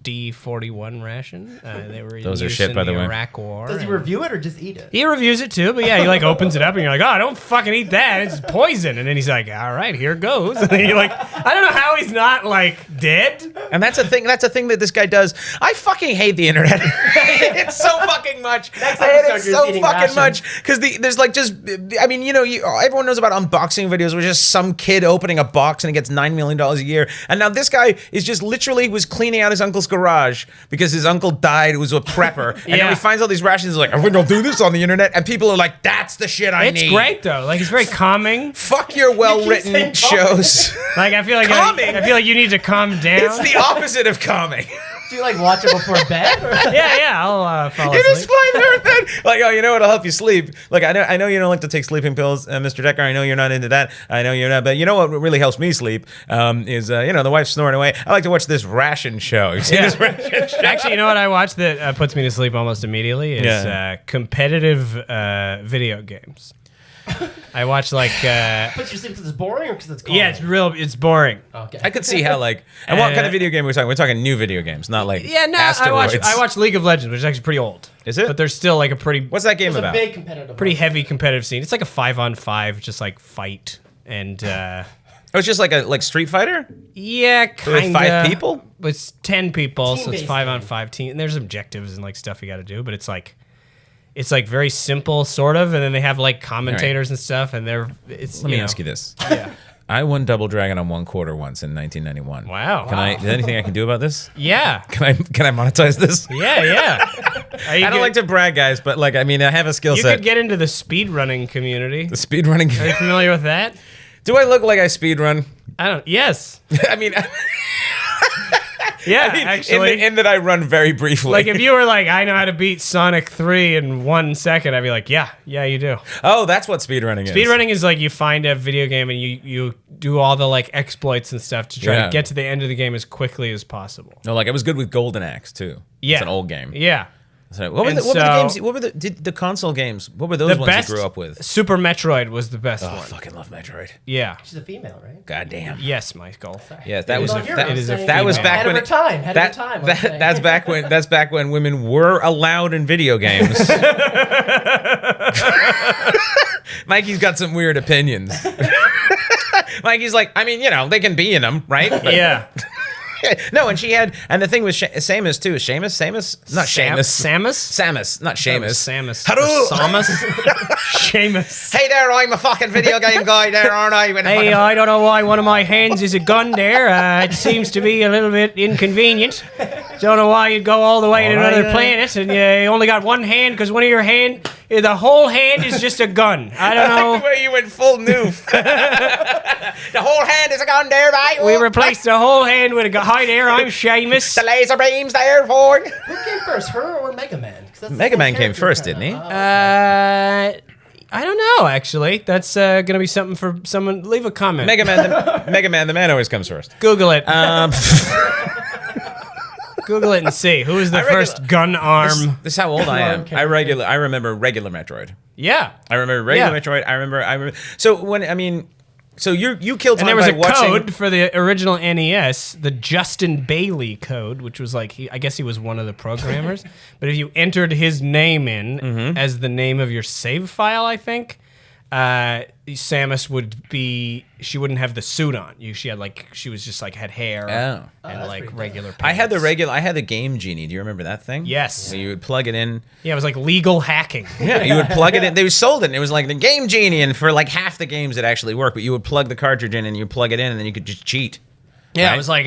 SD41 ration. They were Those are used shit, in by the way. Iraq War. Does he and- review it or just eat it? He reviews it too, but yeah, he like opens it up and you're like, oh, don't fucking eat that. It's poison. And then he's like, all right, here goes. And then you're like, I don't know how he's not like dead. And that's a thing. That's a thing that this guy does. I fucking hate the internet. It's so fucking much. I hate it episode, you're so eating fucking rations. much because there's like just. I mean, everyone knows about unboxing videos where just some kid opening a box and he gets $9 million a year. And now this guy is just literally was cleaning out his uncle's garage because his uncle died. Who was a prepper, and then Yeah. he finds all these rations. He's like, "Are we gonna do this on the internet?" And people are like, "That's the shit I It's need." great though. Like it's very calming. Fuck your well-written saying shows. Like I feel like Calming. I feel like you need to calm down. It's the opposite of calming. Do you like watch it before bed? yeah, I'll fall It is asleep. fine there then. Like, oh, you know what'll help you sleep? Like, I know you don't like to take sleeping pills, Mr. Decker. I know you're not into that. I know you're not. But you know what really helps me sleep is the wife snoring away. I like to watch this ration show. You see Yeah. this ration show? Actually, you know what I watch that puts me to sleep almost immediately is Yeah. competitive video games. I watch like Puts you to sleep because it's boring or because it's calm? yeah, it's boring. Okay. I could see how like. And what kind of video game are we talking? We're talking new video games, not like Yeah, no, asteroids. I watch League of Legends, which is actually pretty old. Is it? But there's still like a pretty What's that game It's a about? big competitive pretty one. heavy competitive scene. It's like a 5-on-5, just like fight and Oh, it's just like Street Fighter yeah, kind with of 5 people. It's 10 people, so it's Team-based 5-on-5 team. And there's objectives and like stuff you got to do, but it's like very simple, sort of. And then they have like commentators and stuff, and it's. Let me ask you this. Yeah. I won Double Dragon on 1 quarter once in 1991. Wow. Is there anything I can do about this? Yeah. Can I monetize this? Yeah. I don't like to brag, guys, but like I have a skill You set. could get into the speedrunning community. The speedrunning. Are you familiar with that? Do I look like I speedrun? I don't. Yes. I mean, Yeah. in actually, that I run very briefly. like if you were like, I know how to beat Sonic 3 in 1 second, I'd be like, yeah, you do. Oh, that's what speedrunning is. Speedrunning is like you find a video game and you do all the like exploits and stuff to try Yeah. to get to the end of the game as quickly as possible. No, like I was good with Golden Axe too. Yeah. It's an old game. Yeah. So what were And the so- games? What were the console games? What were those The ones best you grew up with? Super Metroid was the best Oh, I one. fucking love Metroid. Yeah. She's a female, right? God damn. Yes, Michael. Yes, that was Well, here it I'm is a saying that was female. back Ahead when of her time. Ahead of her time. I'm saying. that's back when women were allowed in video games. Mikey's got some weird opinions. Mikey's like, I mean, they can be in them, right? But Yeah. No, and she had, and the thing was Samus too. Samus, not Seamus. Samus? Not Seamus. Samus. Haru! Samus. Seamus. Hey there, I'm a fucking video game guy there, aren't I? Hey, I don't know why one of my hands is a gun there. It seems to be a little bit inconvenient. Don't know why you'd go all the way to another planet and you only got one hand because one of your hand, the whole hand is just a gun. I don't know. I like the way you went full noof. The whole hand is a gun there, mate. We replaced the whole hand with a gun. Hi there, I'm Seamus. The laser beams there for. Who came first, her or Mega Man? 'Cause that's the Mega same Man came character first, kinda. didn't he? I don't know, actually. That's going to be something for someone. Leave a comment. Mega Man, the man always comes first. Google it. Google it and see. Who is the first gun arm? This is how old I am. I remember regular Metroid. Yeah. I remember regular Metroid. I remember. So you killed time And there was by a watching. code for the original NES, the Justin Bailey code, which was like, I guess he was one of the programmers. But if you entered his name in as the name of your save file, I think, Samus would be, she wouldn't have the suit on. She was just like, had hair and like regular pants. I had the Game Genie. Do you remember that thing? Yes. So you would plug it in. Yeah, it was like legal hacking. Yeah, you would plug it in. They sold it, and it was like the Game Genie, and for like half the games it actually worked, but you would plug the cartridge in, and you plug it in, and then you could just cheat. Yeah, right? it was like,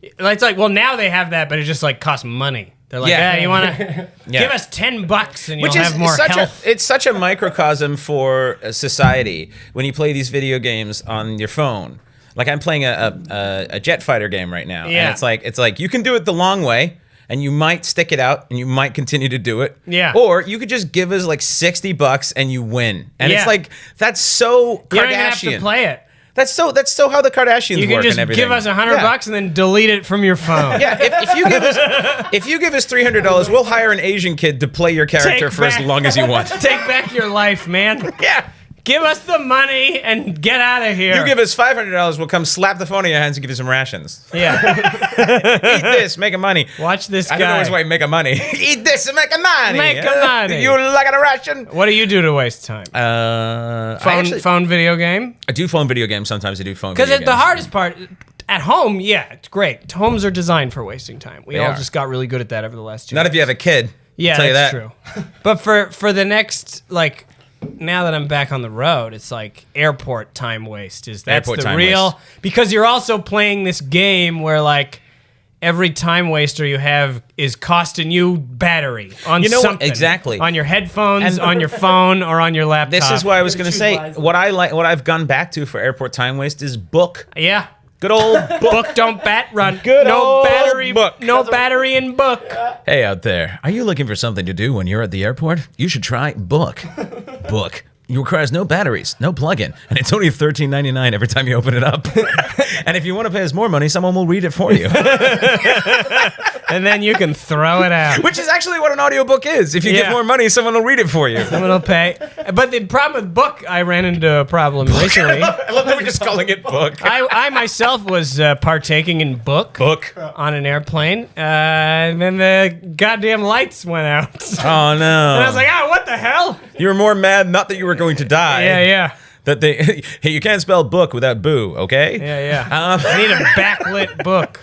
it's like, well, now they have that, but it just like costs money. They're like, you want to give us $10 and you'll have more health. It's such a microcosm for society when you play these video games on your phone. Like I'm playing a jet fighter game right now, and it's like you can do it the long way, and you might stick it out, and you might continue to do it. Yeah. Or you could just give us like $60 and you win, and it's like that's so Kardashian. You don't even have to play it. That's so how the Kardashians You can work just and everything. give us $100 and then delete it from your phone. Yeah, if you give us $300, we'll hire an Asian kid to play your character for as long as you want. Take back your life, man. Yeah. Give us the money and get out of here. You give us $500, we'll come slap the phone in your hands and give you some rations. Yeah. Eat this, make a money. Watch this guy. I don't know his way, make a money. Eat this and make a money. Make a money. You like a ration? What do you do to waste time? Phone video game? I do phone video games. Sometimes I do phone video games. Because the hardest part, at home, yeah, it's great. Homes are designed for wasting time. We all just got really good at that over the last 2 years. Not if you have a kid. Yeah, I'll tell you that's that. true. But for the next, like, now that I'm back on the road, it's like airport time waste. That's the real, because you're also playing this game where like every time waster you have is costing you battery on something. Exactly. On your headphones, on your phone, or on your laptop. This is what I was going to say. What I've gone back to for airport time waste is book. Yeah. Good old book don't bat run. Good no old battery book. No battery in book. Hey out there, are you looking for something to do when you're at the airport? You should try Book. Book. It requires no batteries, no plug-in, and it's only $13.99 every time you open it up. And if you want to pay us more money, someone will read it for you. And then you can throw it out. Which is actually what an audiobook is. If you give more money, someone will read it for you. Someone will pay. But the problem with book, I ran into a problem recently. I love that we're just calling it Book. I myself was partaking in book on an airplane, and then the goddamn lights went out. Oh, no. And I was like, what the hell? You were more mad, not that you were going to die. Yeah. That hey, you can't spell book without boo, okay? Yeah. I need a backlit book.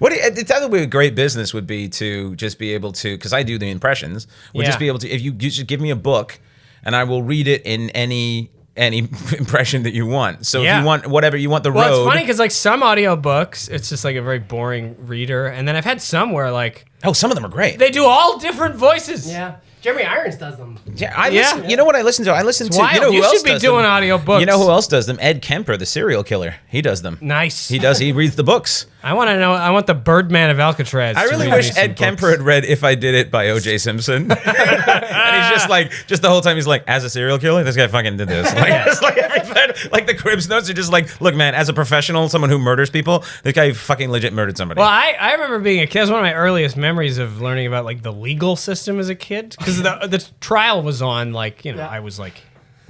It's probably a great business would be to just be able to, because I do the impressions, would just be able to, if you just give me a book and I will read it in any impression that you want. So if you want whatever, you want the road. Well, it's funny because like some audiobooks, it's just like a very boring reader. And then I've had some where like... Oh, some of them are great. They do all different voices. Yeah. Jeremy Irons does them. Yeah, I listen. You know what I listen to? I listen to. Wild. You know who you else should be does doing them? audiobooks. You know who else does them? Ed Kemper, the serial killer. He does them. Nice. He does. He reads the books. I want to know. I want the Birdman of Alcatraz. I really wish Ed Kemper had read "If I Did It" by O.J. Simpson. And he's just like, the whole time he's like, as a serial killer, this guy fucking did this. Like, it's like everything. Like the Cribs notes are just like, look, man, as a professional, someone who murders people, this guy fucking legit murdered somebody. Well, I remember being a kid. That was one of my earliest memories of learning about like the legal system as a kid, because the trial was on like I was like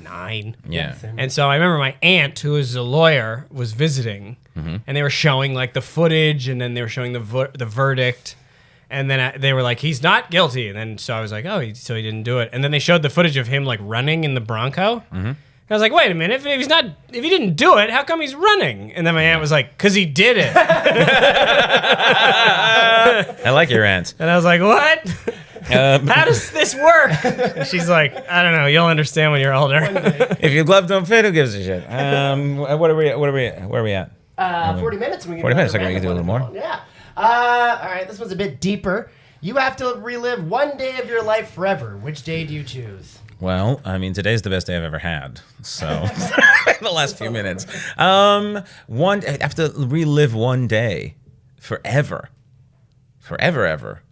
9. Yeah. And so I remember my aunt, who was a lawyer, was visiting, and they were showing like the footage, and then they were showing the verdict, and then they were like, he's not guilty, and then so I was like, oh, so he didn't do it, and then they showed the footage of him like running in the Bronco, and I was like, wait a minute, if he didn't do it, how come he's running? And then my aunt was like, because he did it. I like your aunt. And I was like, what? How does this work? And she's like, I don't know. You'll understand when you're older. If your glove don't fit, who gives a shit? Where are we at? 40 minutes. And we 40 minutes. Okay, we random can do a little one. more. Yeah. All right. This one's a bit deeper. You have to relive one day of your life forever. Which day do you choose? Well, I mean, today's the best day I've ever had. So, the last few minutes. I have to relive one day forever. Forever.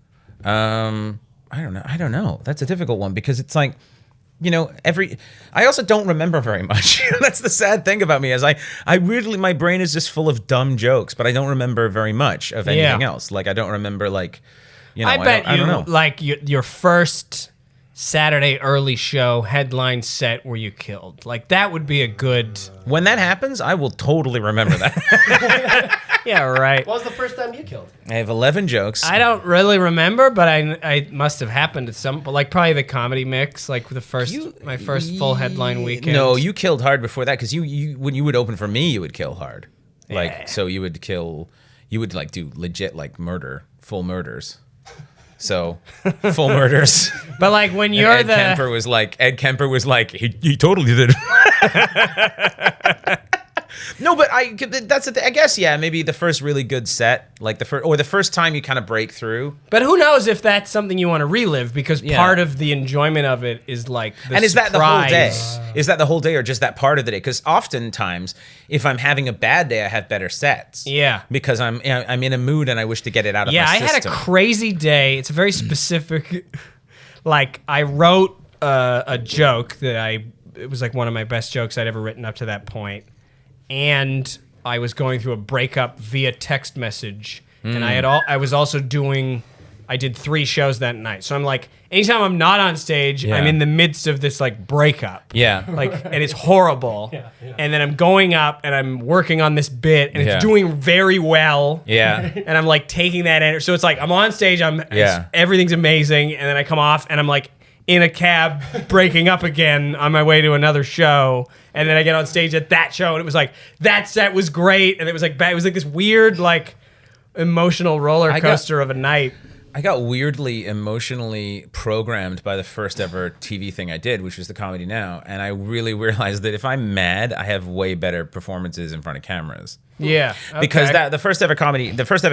I don't know. That's a difficult one because it's like, I also don't remember very much. That's the sad thing about me is I really, my brain is just full of dumb jokes, but I don't remember very much of anything else. Like, I don't remember like, I bet I don't know. Like your first Saturday early show headline set where you killed. Like, that would be a good... When that happens, I will totally remember that. Yeah, right. What was the first time you killed? I have 11 jokes. I don't really remember, but I must have happened at some... Like, probably the comedy mix, like my first full headline weekend. No, you killed hard before that because you when you would open for me, you would kill hard. Like, Yeah. so you would like do legit like murder, full murders. So, full murders. But like when you're Ed Kemper was like, he totally did it. No, but I guess, yeah, maybe the first really good set, like the first time you kind of break through. But who knows if that's something you want to relive because part of the enjoyment of it is like the And is that the whole day? surprise. Is that the whole day or just that part of the day? Because oftentimes, if I'm having a bad day, I have better sets. Yeah. Because I'm in a mood and I wish to get it out of my system. I had a crazy day. It's a very specific. Like, I wrote a joke it was like one of my best jokes I'd ever written up to that point. And I was going through a breakup via text message. And I did 3 shows that night. So I'm like, anytime I'm not on stage, I'm in the midst of this like breakup. Yeah. Like, and it's horrible. Yeah. And then I'm going up and I'm working on this bit and it's doing very well. Yeah. And I'm like taking that energy. So it's like I'm on stage, everything's amazing, and then I come off and I'm like in a cab breaking up again on my way to another show. And then I get on stage at that show and it was like that set was great, and it was like this weird like emotional roller coaster of a night. I got weirdly emotionally programmed by the first ever TV thing I did, which was the Comedy Now, and I really realized that if I'm mad, I have way better performances in front of cameras. Yeah, Because the first ever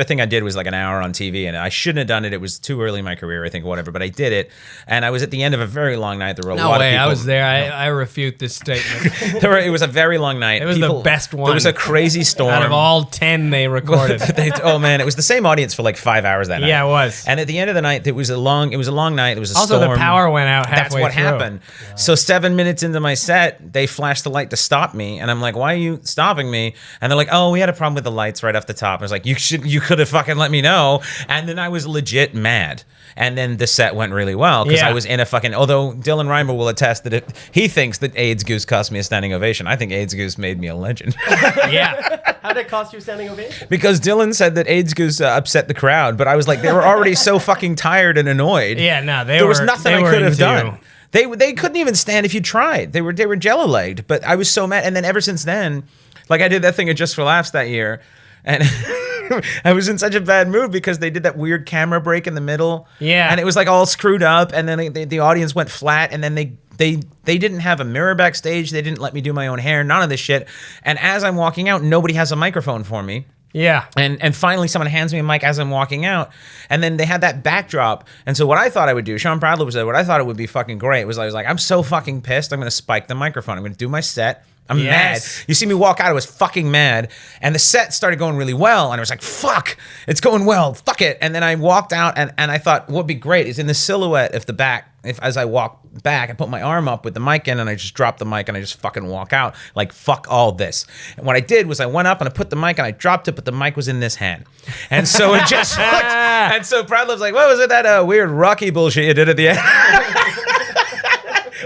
thing I did was like an hour on TV, and I shouldn't have done it. It was too early in my career, I think, or whatever. But I did it, and I was at the end of a very long night. There were a lot of people. I was there. I refute this statement. It was a very long night. It was the best one. There was a crazy storm. Out of all 10 they recorded. Oh man, it was the same audience for like 5 hours that night. Yeah, it was. And at the end of the night, it was a long night. There was a also, storm. the power went out halfway That's what through. happened. Yeah. So 7 minutes into my set, they flashed the light to stop me, and I'm like, "Why are you stopping me?" And they're like, "Oh, we had a problem with the lights right off the top." I was like, you could have fucking let me know. And then I was legit mad. And then the set went really well because I was in a fucking. Although Dylan Reimer will attest that he thinks that AIDS Goose cost me a standing ovation. I think AIDS Goose made me a legend. Yeah. How did it cost you a standing ovation? Because Dylan said that AIDS Goose upset the crowd, but I was like, they were already so fucking tired and annoyed. Yeah, no, there was nothing I could have done. They couldn't even stand if you tried. They were jello-legged, but I was so mad. And then ever since then, like I did that thing at Just for Laughs that year, and I was in such a bad mood because they did that weird camera break in the middle. Yeah. And it was like all screwed up, and then the audience went flat, and then they didn't have a mirror backstage. They didn't let me do my own hair, none of this shit. And as I'm walking out, nobody has a microphone for me. Yeah. And finally someone hands me a mic as I'm walking out, and then they had that backdrop. And so what I thought I would do, Sean Pradler was there, what I thought it would be fucking great was I was like, I'm so fucking pissed, I'm gonna spike the microphone. I'm gonna do my set. I'm mad. You see me walk out, I was fucking mad. And the set started going really well, and I was like, fuck, it's going well, fuck it. And then I walked out, and I thought, what would be great is in the silhouette of the back, as I walk back, I put my arm up with the mic in, and I just drop the mic, and I just fucking walk out, like, fuck all this. And what I did was I went up, and I put the mic, and I dropped it, but the mic was in this hand. And so it just looked, and so Pradler's like, what was it, that weird Rocky bullshit you did at the end?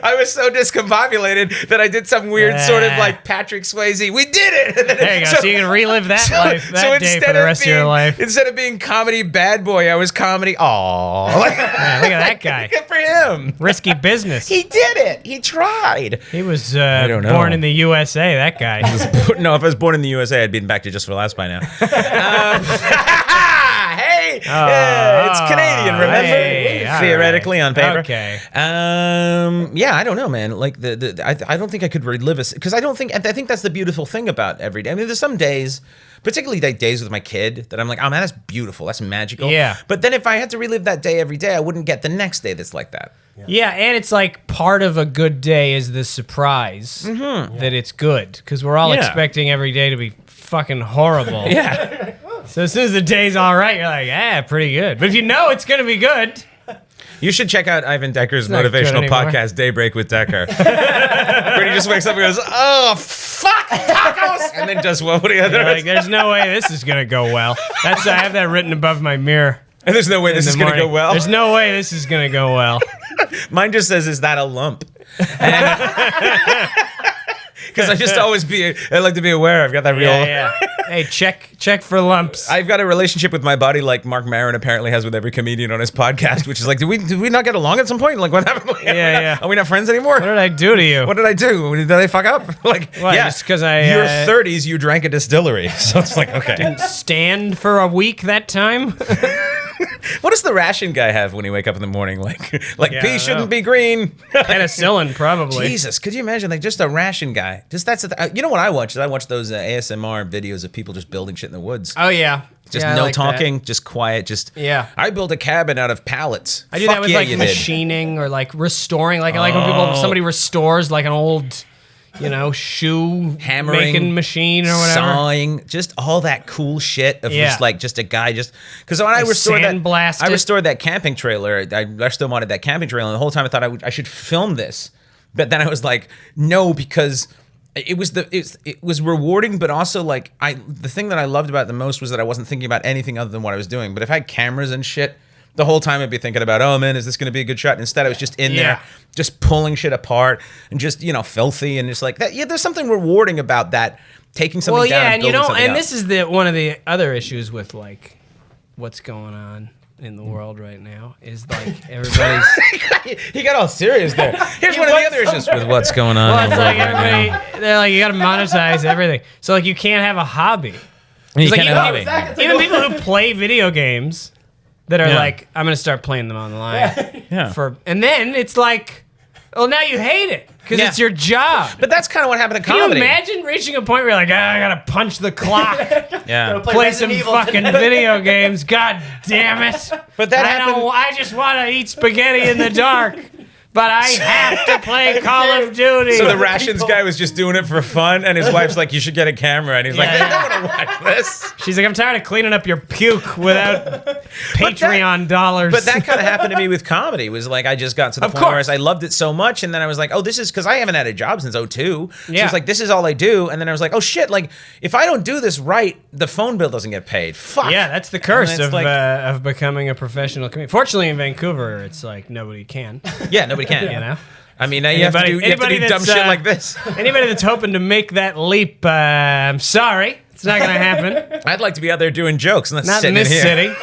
I was so discombobulated that I did some weird sort of like Patrick Swayze. We did it. There you go. So you can relive that life that day for the rest of your life. Instead of being comedy bad boy, I was comedy. Aww. Look at that guy. Good for him. Risky business. He did it. He tried. He was don't know. born in the USA. That guy. No, if I was born in the USA, I'd been back to Just for Laughs by now. Hey, it's Canadian, remember? Hey, theoretically on paper. Okay. Yeah, I don't know, man. Like I don't think I could relive it because I think that's the beautiful thing about every day. I mean, there's some days, particularly like days with my kid, that I'm like, oh man, that's beautiful, that's magical. Yeah. But then if I had to relive that day every day, I wouldn't get the next day that's like that. Yeah, and it's like part of a good day is the surprise that it's good because we're all expecting every day to be fucking horrible. Yeah. So as soon as the day's all right, you're like, pretty good. But if you know it's gonna be good, You should check out Ivan Decker's not good motivational anymore. podcast, Daybreak with Decker. Where he just wakes up and goes, oh, fuck, tacos! And then does what the other like, there's no way this is gonna go well. I have that written above my mirror. And there's no way this is going to go well. There's no way this is gonna go well. Mine just says, is that a lump? Because I like to be aware. I've got that real... Yeah. Hey, check for lumps. I've got a relationship with my body like Mark Maron apparently has with every comedian on his podcast, which is like, did we not get along at some point? Like, what happened? Yeah. Are we not friends anymore? What did I do to you? What did I do? Did I fuck up? Like, What, yeah, just 'cause I, your 30s, you drank a distillery. So it's like, okay. Stand for a week that time? What does the ration guy have when he wake up in the morning? Like Yeah, I pea don't shouldn't know. be green. Penicillin, probably. Jesus, could you imagine like just a ration guy? Just you know what I watch? I watch those ASMR videos of people just building shit in the woods. Oh yeah. Just Yeah, I no like talking, just quiet, just... Yeah. I built a cabin out of pallets. I do Fuck that with yeah, like you did. machining or like restoring. Like I like when somebody restores like an old, shoe Hammering, making machine or whatever. Sawing, just all that cool shit of Yeah. just a guy just... Because when I restored sandblast I it. restored that camping trailer. I still wanted that camping trailer, and the whole time I thought I should film this. But then I was like, no, because... It was rewarding, but also like the thing that I loved about it the most was that I wasn't thinking about anything other than what I was doing. But if I had cameras and shit, the whole time I'd be thinking about, oh man, is this going to be a good shot? And instead, I was just in there, just pulling shit apart and just filthy and just like that. Yeah, there's something rewarding about that. Taking something down. And building something up. this is one of the other issues with like what's going on in the world right now is like everybody's. He got all serious there. Here's one of the other issues with what's going on. Well, in it's the world like right now. everybody. They're like you got to monetize everything, so like you can't have a hobby. You Like, can't have a hobby. Even people who play video games that are like, I'm gonna start playing them online. Yeah. And then it's like, well, now you hate it because it's your job. But that's kind of what happened to Can you comedy. imagine reaching a point where you're like, I gotta punch the clock, Yeah. play some fucking video games. God damn it! But that happened. I just want to eat spaghetti in the dark, but I have to play Call of Duty. So the rations guy was just doing it for fun, and his wife's like, "You should get a camera," and he's like, Yeah. "I don't want to watch this." She's like, I'm tired of cleaning up your puke without Patreon dollars. But that kind of happened to me with comedy. Was like I just got to the Of point where course. I loved it so much, and then I was like, "Oh, this is because I haven't had a job since '02." So Yeah. it's like this is all I do, and then I was like, "Oh shit!" Like if I don't do this right, the phone bill doesn't get paid. Fuck. yeah, that's the curse And it's of becoming a professional comedian. Fortunately, in Vancouver, it's like nobody can. Yeah, nobody can. You know, I mean, now you have to do Anybody dumb that's, shit like this. anybody that's hoping to make that leap, I'm sorry, it's not gonna happen. I'd like to be out there doing jokes, not Not in sitting this here. city.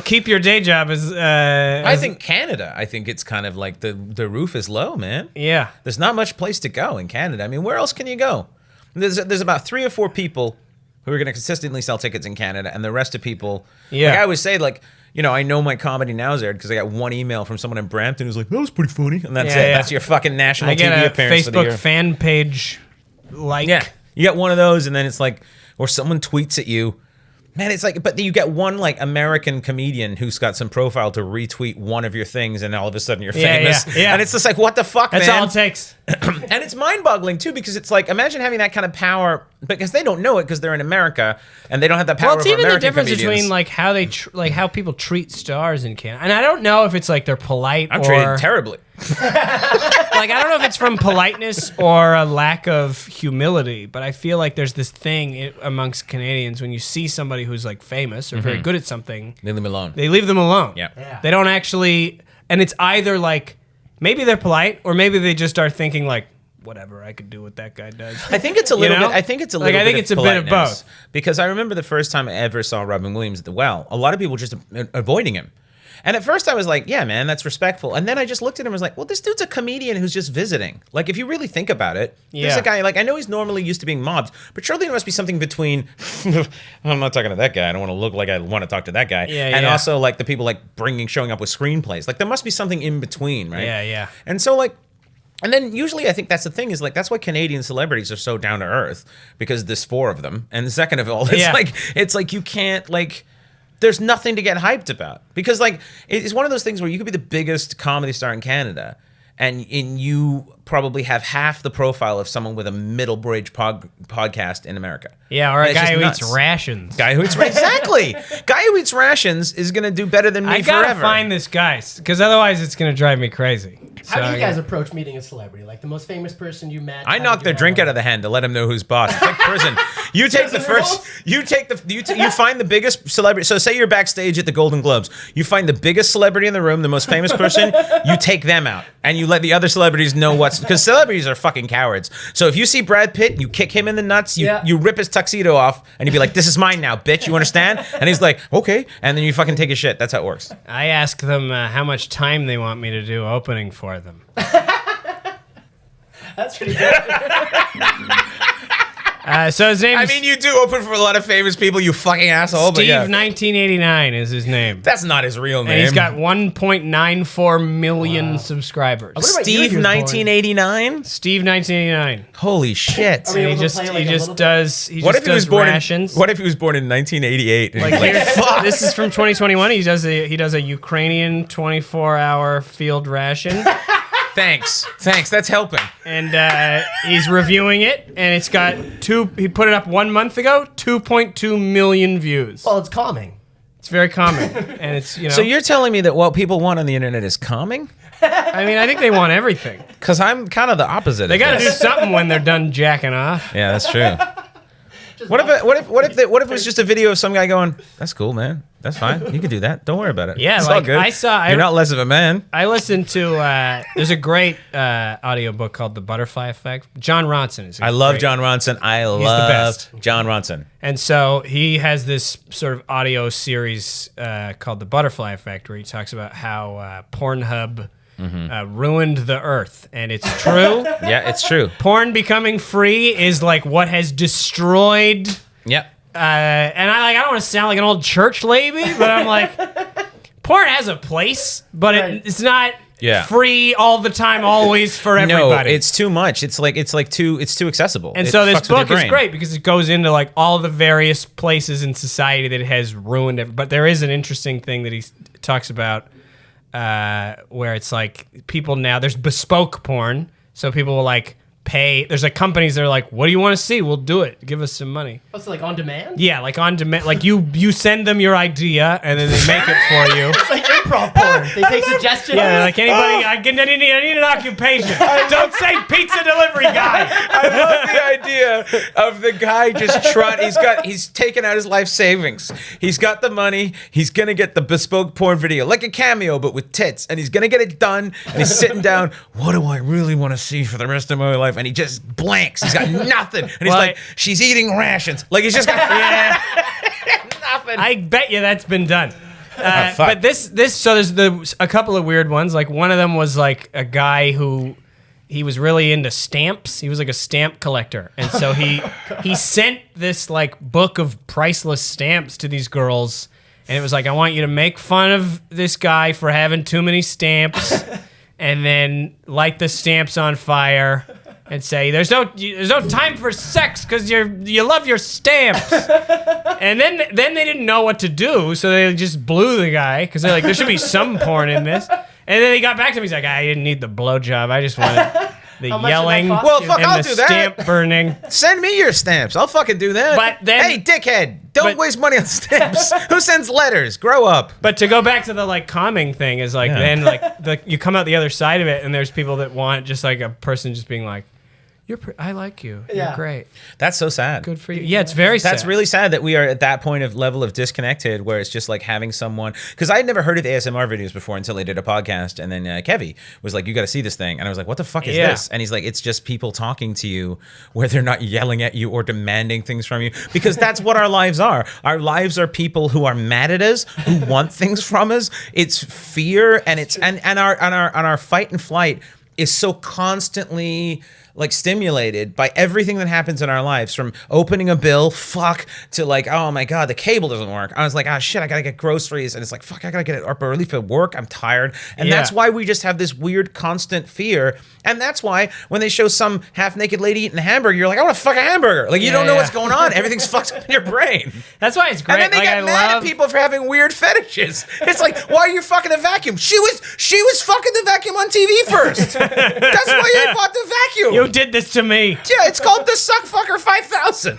Keep your day job as. I think Canada. I think it's kind of like the roof is low, man. Yeah. There's not much place to go in Canada. I mean, where else can you go? There's about 3 or 4 people who are going to consistently sell tickets in Canada, and the rest of people. Yeah. Like I always say, like, I know my comedy now is aired because I got one email from someone in Brampton who's like, "That was pretty funny," and that's Yeah, it. yeah. That's your fucking national I get TV a appearance for the Facebook year. fan page. Yeah, you got one of those, and then it's like, or someone tweets at you. Man, it's like, but you get one like American comedian who's got some profile to retweet one of your things, and all of a sudden you're Yeah, famous. yeah. And it's just like, what the fuck, That's man? all it takes. And it's mind-boggling too, because it's like, imagine having that kind of power, because they don't know it because they're in America and they don't have that power. Well, it's over even the American difference comedians. between like how they like how people treat stars in Canada, and I don't know if it's like they're polite I'm or treated terribly. like I don't know if it's from politeness or a lack of humility, but I feel like there's this thing amongst Canadians when you see somebody who's like famous or very good at something, Leave them alone. they leave them alone. Yeah. Yeah. They don't actually and it's either like maybe they're polite or maybe they just are thinking like, whatever, I could do what that guy does. I think it's a little bit. I think it's a little. I think it's a bit of both. Because I remember the first time I ever saw Robin Williams at the Well, a lot of people just avoiding him. And at first I was like, yeah, man, that's respectful. And then I just looked at him and was like, well, this dude's a comedian who's just visiting. Like, if you really think about it, there's a guy, like, I know he's normally used to being mobbed, but surely there must be something between, I'm not talking to that guy. I don't want to look like I want to talk to that guy. And also, like, the people, like, showing up with screenplays. Like, there must be something in between, right? Yeah. And so, like, and then usually I think that's the thing is like that's why Canadian celebrities are so down to earth because there's 4 of them. And second of all, it's like you can't like there's nothing to get hyped about because like it's one of those things where you could be the biggest comedy star in Canada and you probably have half the profile of someone with a middle bridge podcast in America. Yeah, or a guy who eats rations. Guy who eats exactly. Guy who eats rations is gonna do better than me forever. I gotta find this guy because otherwise it's gonna drive me crazy. How do you guys approach meeting a celebrity? Like the most famous person you met? I knock their drink out of the hand to let them know who's boss. It's like prison. You take the first. You find the biggest celebrity. So say you're backstage at the Golden Globes. You find the biggest celebrity in the room, the most famous person. You take them out, and you let the other celebrities know because celebrities are fucking cowards. So if you see Brad Pitt, you kick him in the nuts. You rip his tuxedo off, and you be like, "This is mine now, bitch. You understand?" And he's like, "Okay," and then you fucking take his shit. That's how it works. I ask them how much time they want me to do opening for them. That's pretty good. So his name. I mean, you do open for a lot of famous people, you fucking asshole. Steve 1989 is his name. That's not his real name. And he's got 1.94 million subscribers. Steve 1989. Steve 1989. Holy shit! He just does rations. What if he was born in 1988? Fuck. This is from 2021. He does a Ukrainian 24-hour field ration. Thanks. That's helping. And he's reviewing it, and it's got he put it up 1 month ago, 2.2 million views. Well, it's calming. It's very calming, and it's So you're telling me that what people want on the internet is calming? I mean, I think they want everything. Because I'm kind of the opposite. They got to do something when they're done jacking off. Yeah, that's true. What if it was just a video of some guy going, "That's cool, man. That's fine. You can do that. Don't worry about it. Yeah, it's like all good. You're not less of a man." I listened to there's a great audiobook called The Butterfly Effect. John Ronson is. I love John Ronson. the best. John Ronson. And so he has this sort of audio series called The Butterfly Effect, where he talks about how Pornhub ruined the earth, and it's true. Yeah, it's true. Porn becoming free is like what has destroyed. Yep. And I don't want to sound like an old church lady, but I'm like, porn has a place, but it's not free all the time, always for everybody. No, it's too much. It's too accessible. And so this book is great because it goes into like all the various places in society that it has ruined it. But there is an interesting thing that he talks about where it's like people now, there's bespoke porn. So people will like pay. There's like companies that are like, what do you want to see? We'll do it. Give us some money. Oh, so like on demand? Yeah, like on demand. Like you send them your idea and then they make it for you. It's like improv porn. They take suggestions. Yeah, like anybody. I need an occupation. Don't say pizza delivery guy. I love the idea of the guy just trying. He's taken out his life savings. He's got the money. He's gonna get the bespoke porn video, like a Cameo, but with tits, and he's gonna get it done. And he's sitting down. What do I really want to see for the rest of my life? And he just blanks. He's got nothing. And he's like, she's eating rations. Like he's just got nothing. I bet you that's been done. But this so there's a couple of weird ones. Like one of them was like a guy who he was really into stamps. He was like a stamp collector, and so he sent this like book of priceless stamps to these girls, and it was like, I want you to make fun of this guy for having too many stamps, and then light the stamps on fire. And say there's no time for sex because you love your stamps, and then they didn't know what to do, so they just blew the guy because they're like, there should be some porn in this. And then he got back to me, he's like, I didn't need the blowjob, I just wanted the yelling and the stamp burning. Send me your stamps, I'll fucking do that. But then, hey, dickhead, don't waste money on stamps. Who sends letters? Grow up. But to go back to the like calming thing is like then like you come out the other side of it, and there's people that want just like a person just being like, I like you. Yeah. You're great. That's so sad. Good for you. Yeah, it's very sad. That's really sad that we are at that point of level of disconnected where it's just like having someone, because I had never heard of ASMR videos before until I did a podcast, and then Kevy was like, you got to see this thing, and I was like, what the fuck is this? And he's like, it's just people talking to you where they're not yelling at you or demanding things from you, because that's what our lives are. Our lives are people who are mad at us, who want things from us. It's fear, and it's and our fight and flight is so constantly like stimulated by everything that happens in our lives, from opening a bill, to like, oh my God, the cable doesn't work. I was like, oh shit, I gotta get groceries. And it's like, fuck, I gotta get it up early for work. I'm tired. And that's why we just have this weird constant fear. And that's why when they show some half-naked lady eating a hamburger, you're like, I want to fuck a hamburger. Like, you don't know what's going on. Everything's fucked up in your brain. That's why it's great. And then they get mad at people for having weird fetishes. It's like, why are you fucking the vacuum? She was fucking the vacuum on TV first. That's why you bought the vacuum. You did this to me. Yeah, it's called the Suck Fucker 5000.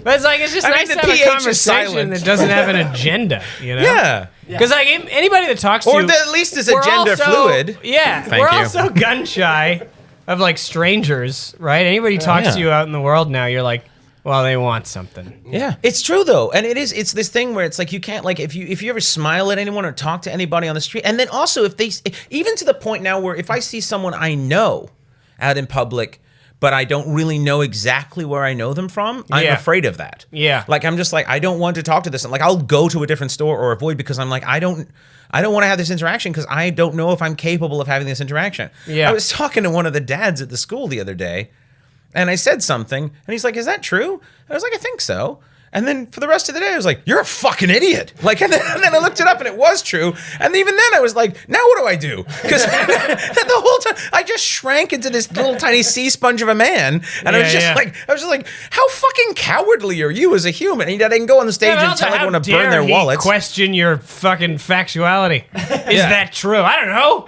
But it's just nice to have a conversation that doesn't have an agenda, you know? Yeah. Because like anybody that talks to you, or that at least is agenda fluid. Yeah, Thank we're you. also gun shy of like strangers, right? Anybody talks to you out in the world now, you're like, well, they want something. Yeah, it's true though, and it's this thing where it's like you can't, like, if you ever smile at anyone or talk to anybody on the street, and then also if they, even to the point now where if I see someone I know out in public, but I don't really know exactly where I know them from, I'm afraid of that. Yeah. Like, I'm just like, I don't want to talk to this. Like, I'll go to a different store or avoid, because I'm like, I don't want to have this interaction because I don't know if I'm capable of having this interaction. Yeah. I was talking to one of the dads at the school the other day, and I said something, and he's like, is that true? I was like, I think so. And then for the rest of the day, I was like, you're a fucking idiot. Like, and then I looked it up and it was true. And even then I was like, now what do I do? Because the whole time I just shrank into this little tiny sea sponge of a man. And I was just like, how fucking cowardly are you as a human? And I didn't go on the stage and tell everyone to burn their wallets. Question your fucking factuality. Is that true? I don't know.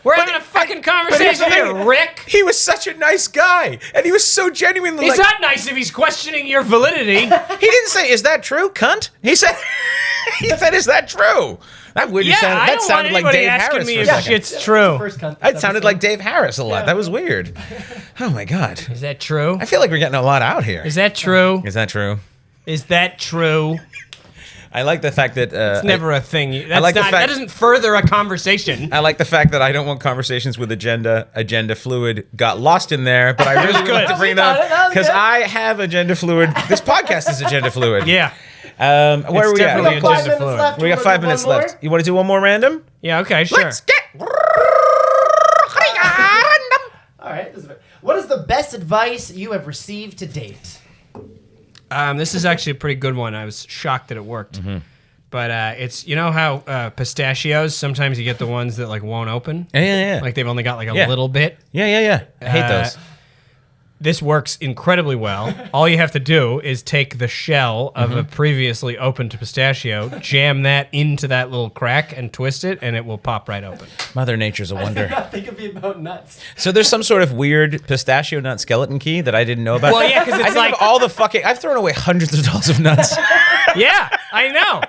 We're having a fucking conversation here, Rick. He was such a nice guy. And he was so genuinely He's not nice if he's questioning your validity. He didn't say, is that true, cunt? He said, is that true? That weird. That sounded like Dave Harris me for a if second. shit's true. It sounded like Dave Harris a lot. That was weird. Oh my God. Is that true? I feel like we're getting a lot out here. Is that true? Is that true? Is that true? I like the fact that it's never a thing. That doesn't further a conversation. I like the fact that I don't want conversations with agenda fluid got lost in there, but I really want to bring it up because I have agenda fluid. This podcast is agenda fluid. Yeah. Where are we at? We got 5 minutes left. You want to do one more random? Yeah. Okay. Sure. Let's get random. All right. What is the best advice you have received to date? This is actually a pretty good one. I was shocked that it worked. Mm-hmm. But it's, you know how pistachios, sometimes you get the ones that like won't open? Yeah. Like they've only got like a little bit. Yeah. I hate those. This works incredibly well. All you have to do is take the shell of a previously opened pistachio, jam that into that little crack and twist it, and it will pop right open. Mother Nature's a wonder. I think it'd be about nuts. So there's some sort of weird pistachio nut skeleton key that I didn't know about. Well, yeah, because it's like all the fucking. I've thrown away hundreds of dollars of nuts. Yeah, I know.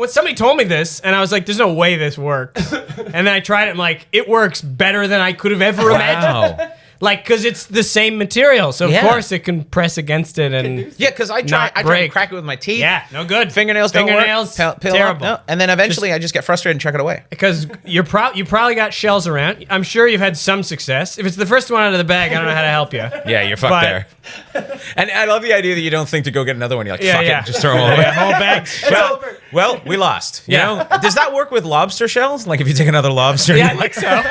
Somebody told me this, and I was like, "There's no way this works." And then I tried it. I'm like, it works better than I could have ever imagined. Like, because it's the same material, so of course it can press against it and because I try to crack it with my teeth. Yeah, no good. Fingernails don't work. Terrible. No. And then eventually I just get frustrated and chuck it away. Because you probably got shells around. I'm sure you've had some success. If it's the first one out of the bag, I don't know how to help you. Yeah, you're fucked there. And I love the idea that you don't think to go get another one. You're like, fuck it, just throw them all away. Whole bag. Well, we lost. You know? Does that work with lobster shells? Like if you take another lobster? Yeah, I think so.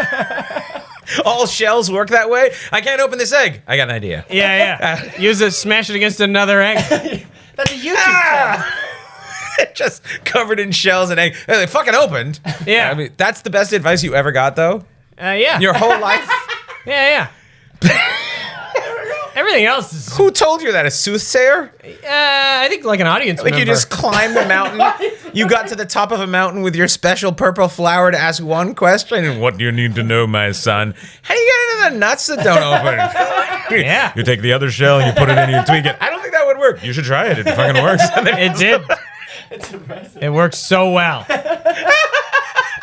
All shells work that way? I can't open this egg. I got an idea. Yeah. Smash it against another egg. That's a YouTube channel. Just covered in shells and egg. They fucking opened. Yeah. I mean, that's the best advice you ever got, though? Yeah. Your whole life? Yeah. Everything else is... Who told you that? A soothsayer? I think like an audience member. Like you just climbed a mountain. You got to the top of a mountain with your special purple flower to ask one question. And what do you need to know, my son? How do you get into the nuts that don't open? Yeah. You take the other shell and you put it in and you tweak it. I don't think that would work. You should try it. It fucking works. It did. It's impressive. It worked so well.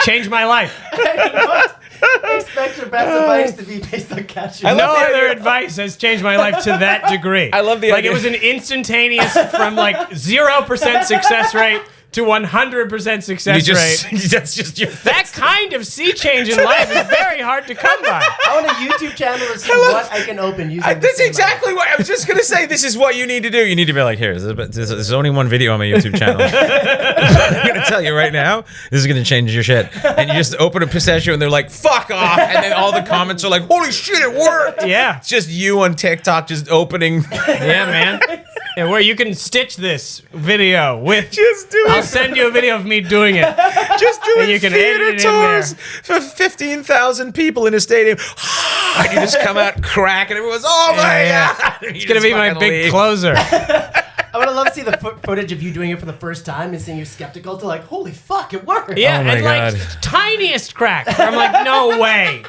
Changed my life. I expect your best advice to be based on cashews? No other advice has changed my life to that degree. I love the like idea. it was an instantaneous from like 0% success rate to 100% success rate. That's just your. That kind of sea change in life is very hard to come by. I want a YouTube channel to see what I can open using That's the exactly what I was just gonna say. This is what you need to do. You need to be like, here. There's only one video on my YouTube channel. I'm gonna tell you right now. This is gonna change your shit. And you just open a pistachio, and they're like, "Fuck off!" And then all the comments are like, "Holy shit, it worked!" Yeah. It's just you on TikTok just opening. Yeah, man. And where you can stitch this video with. Just do I'll it. send you a video of me doing it. Just doing And you can theater edit it in there. tours for 15,000 people in a stadium. And you just come out crack, and everyone's, "Oh my god!" It's gonna be my big closer. I would love to see the footage of you doing it for the first time and seeing you skeptical to like, holy fuck, it worked. Yeah, Oh my and like God. tiniest crack. I'm like, no way,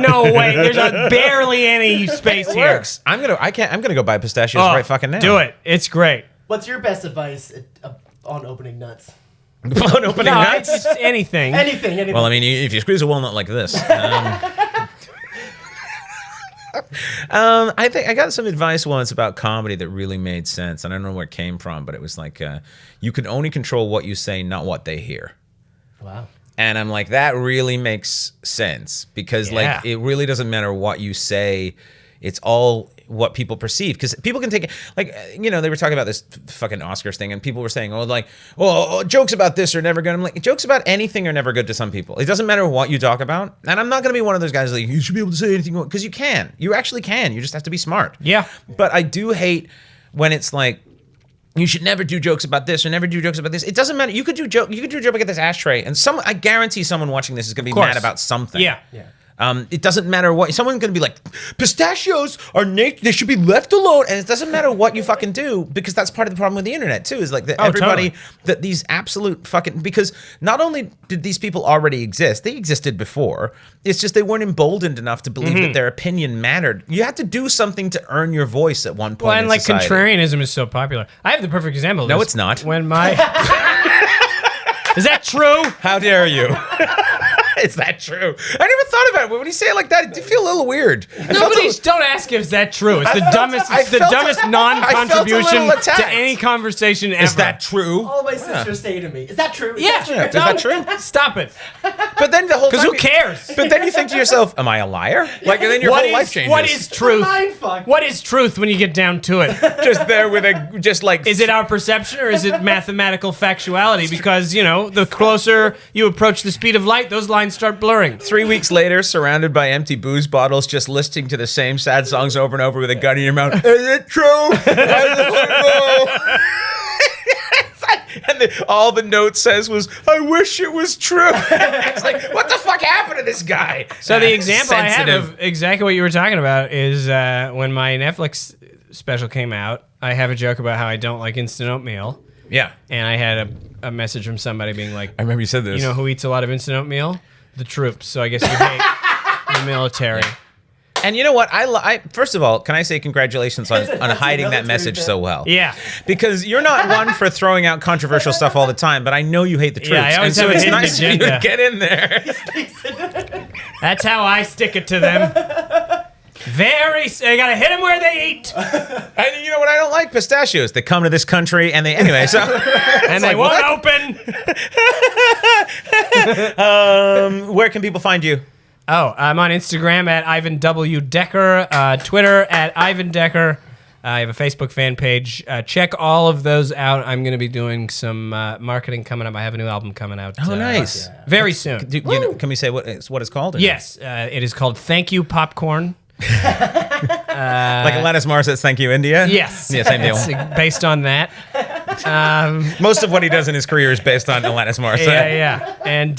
no way. There's barely any space It here. works. I'm gonna go buy pistachios right fucking now. Do it. It's great. What's your best advice on opening nuts? On opening No, nuts. it's anything. Anything. Well, I mean, if you squeeze a walnut like this. I think I got some advice once about comedy that really made sense. And I don't know where it came from, but it was like, you can only control what you say, not what they hear. Wow. And I'm like, that really makes sense because Yeah. like, it really doesn't matter what you say. It's all what people perceive, because people can take it like, you know, they were talking about this fucking Oscars thing, and people were saying, oh, like, oh, jokes about this are never good. I'm like, jokes about anything are never good to some people. It doesn't matter what you talk about. And I'm not going to be one of those guys like, you should be able to say anything, because you can. You actually can. You just have to be smart. Yeah. But I do hate when it's like, you should never do jokes about this or never do jokes about this. It doesn't matter. You could do a joke about this ashtray, and I guarantee someone watching this is going to be course. mad about something. Yeah. It doesn't matter what someone's going to be like. Pistachios are naked; they should be left alone. And it doesn't matter what you fucking do, because that's part of the problem with the internet too. Is like that everybody totally. that these absolute fucking, because not only did these people already exist, they existed before. It's just they weren't emboldened enough to believe that their opinion mattered. You had to do something to earn your voice at one point. Well, and in like society. contrarianism is so popular. I have the perfect example. Of No, this. it's not. When my is that true? How dare you? Is that true? I never thought about it. When you say it like that, it did feel a little weird. Don't ask if that's true. It's the dumbest. I It's the felt dumbest a non-contribution little attacked. to any conversation ever. Is that true? All my sisters say to me, is that true? Is Yeah. that true? Is that true? Stop it. But then the whole Because time who cares? But then you think to yourself, am I a liar? Like, and then your whole life changes. What is truth? Mind fuck. What is truth when you get down to it? Just there with a, just like... Is it our perception or is it mathematical factuality? Because, you know, the closer you approach the speed of light, those lines start blurring. 3 weeks later, surrounded by empty booze bottles, just listening to the same sad songs over and over with a gun in your mouth. Is it true? And all the note says was, I wish it was true. It's like, what the fuck happened to this guy? So the example I have Sensitive. of exactly what you were talking about is when my Netflix special came out, I have a joke about how I don't like instant oatmeal. Yeah. And I had a message from somebody being like, I remember you said this. you know who eats a lot of instant oatmeal? The troops. So I guess you hate the military. And you know what? I first of all, can I say congratulations on hiding that military message bit. so well? Yeah. Because you're not one for throwing out controversial stuff all the time, but I know you hate the troops. Yeah, I always and so have a it's hidden nice for you to agenda. get in there. That's how I stick it to them. I gotta hit them where they eat. And you know what I don't like? Pistachios. They come to this country and they, anyway, so. And they like, won't what? open. Where can people find you? Oh, I'm on Instagram at Ivan W. Decker, Twitter at Ivan Decker. I have a Facebook fan page. Check all of those out. I'm going to be doing some marketing coming up. I have a new album coming out. Oh, nice. Very soon. Can we say what it's called? or no? Yes, it is called Thank You Popcorn. Like Alanis Morissette's Thank You, India? Yes. Yeah, same deal. It's based on that. Most of what he does in his career is based on Alanis Morissette. Yeah. And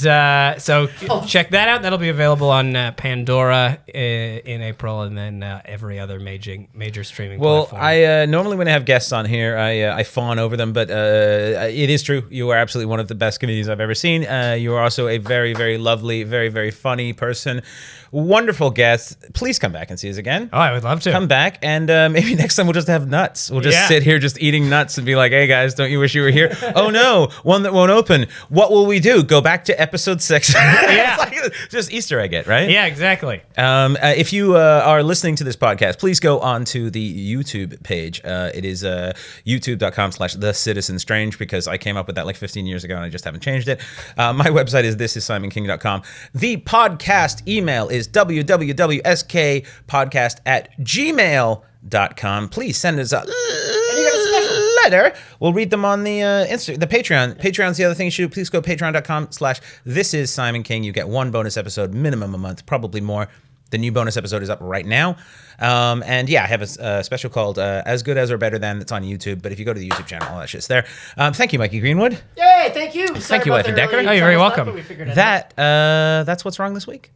so check that out. That'll be available on Pandora in April, and then every other major streaming Well, platform. I normally when I have guests on here, I fawn over them, but it is true. You are absolutely one of the best comedians I've ever seen. You are also a very, very lovely, very, very funny person. Wonderful guest. Please come back and see us again. Oh, I would love to. Come back, and maybe next time we'll just have nuts. We'll just Yeah. sit here just eating nuts and be like, hey, guys, podcast. Don't you wish you were here? Oh no, one that won't open. What will we do? Go back to episode 6. Yeah. It's like just Easter egg it, right? Yeah, exactly. If you are listening to this podcast, please go on to the YouTube page. It is youtube.com/thecitizenstrange because I came up with that like 15 years ago and I just haven't changed it. My website is thisissimonkking.com. The podcast email is www.skpodcast@gmail.com. Please send us a letter. We'll read them on the the Patreon. Patreon's the other thing you should do. Please go patreon.com/thisissimonkking. You get one bonus episode minimum a month, probably more. The new bonus episode is up right now. And yeah, I have a special called As Good As or Better Than that's on YouTube. But if you go to the YouTube channel, all that shit's there. Thank you, Mikey Greenwood. Yay, thank you. Thank you, Wife and Decker. Oh, you're very welcome. That's what's wrong this week.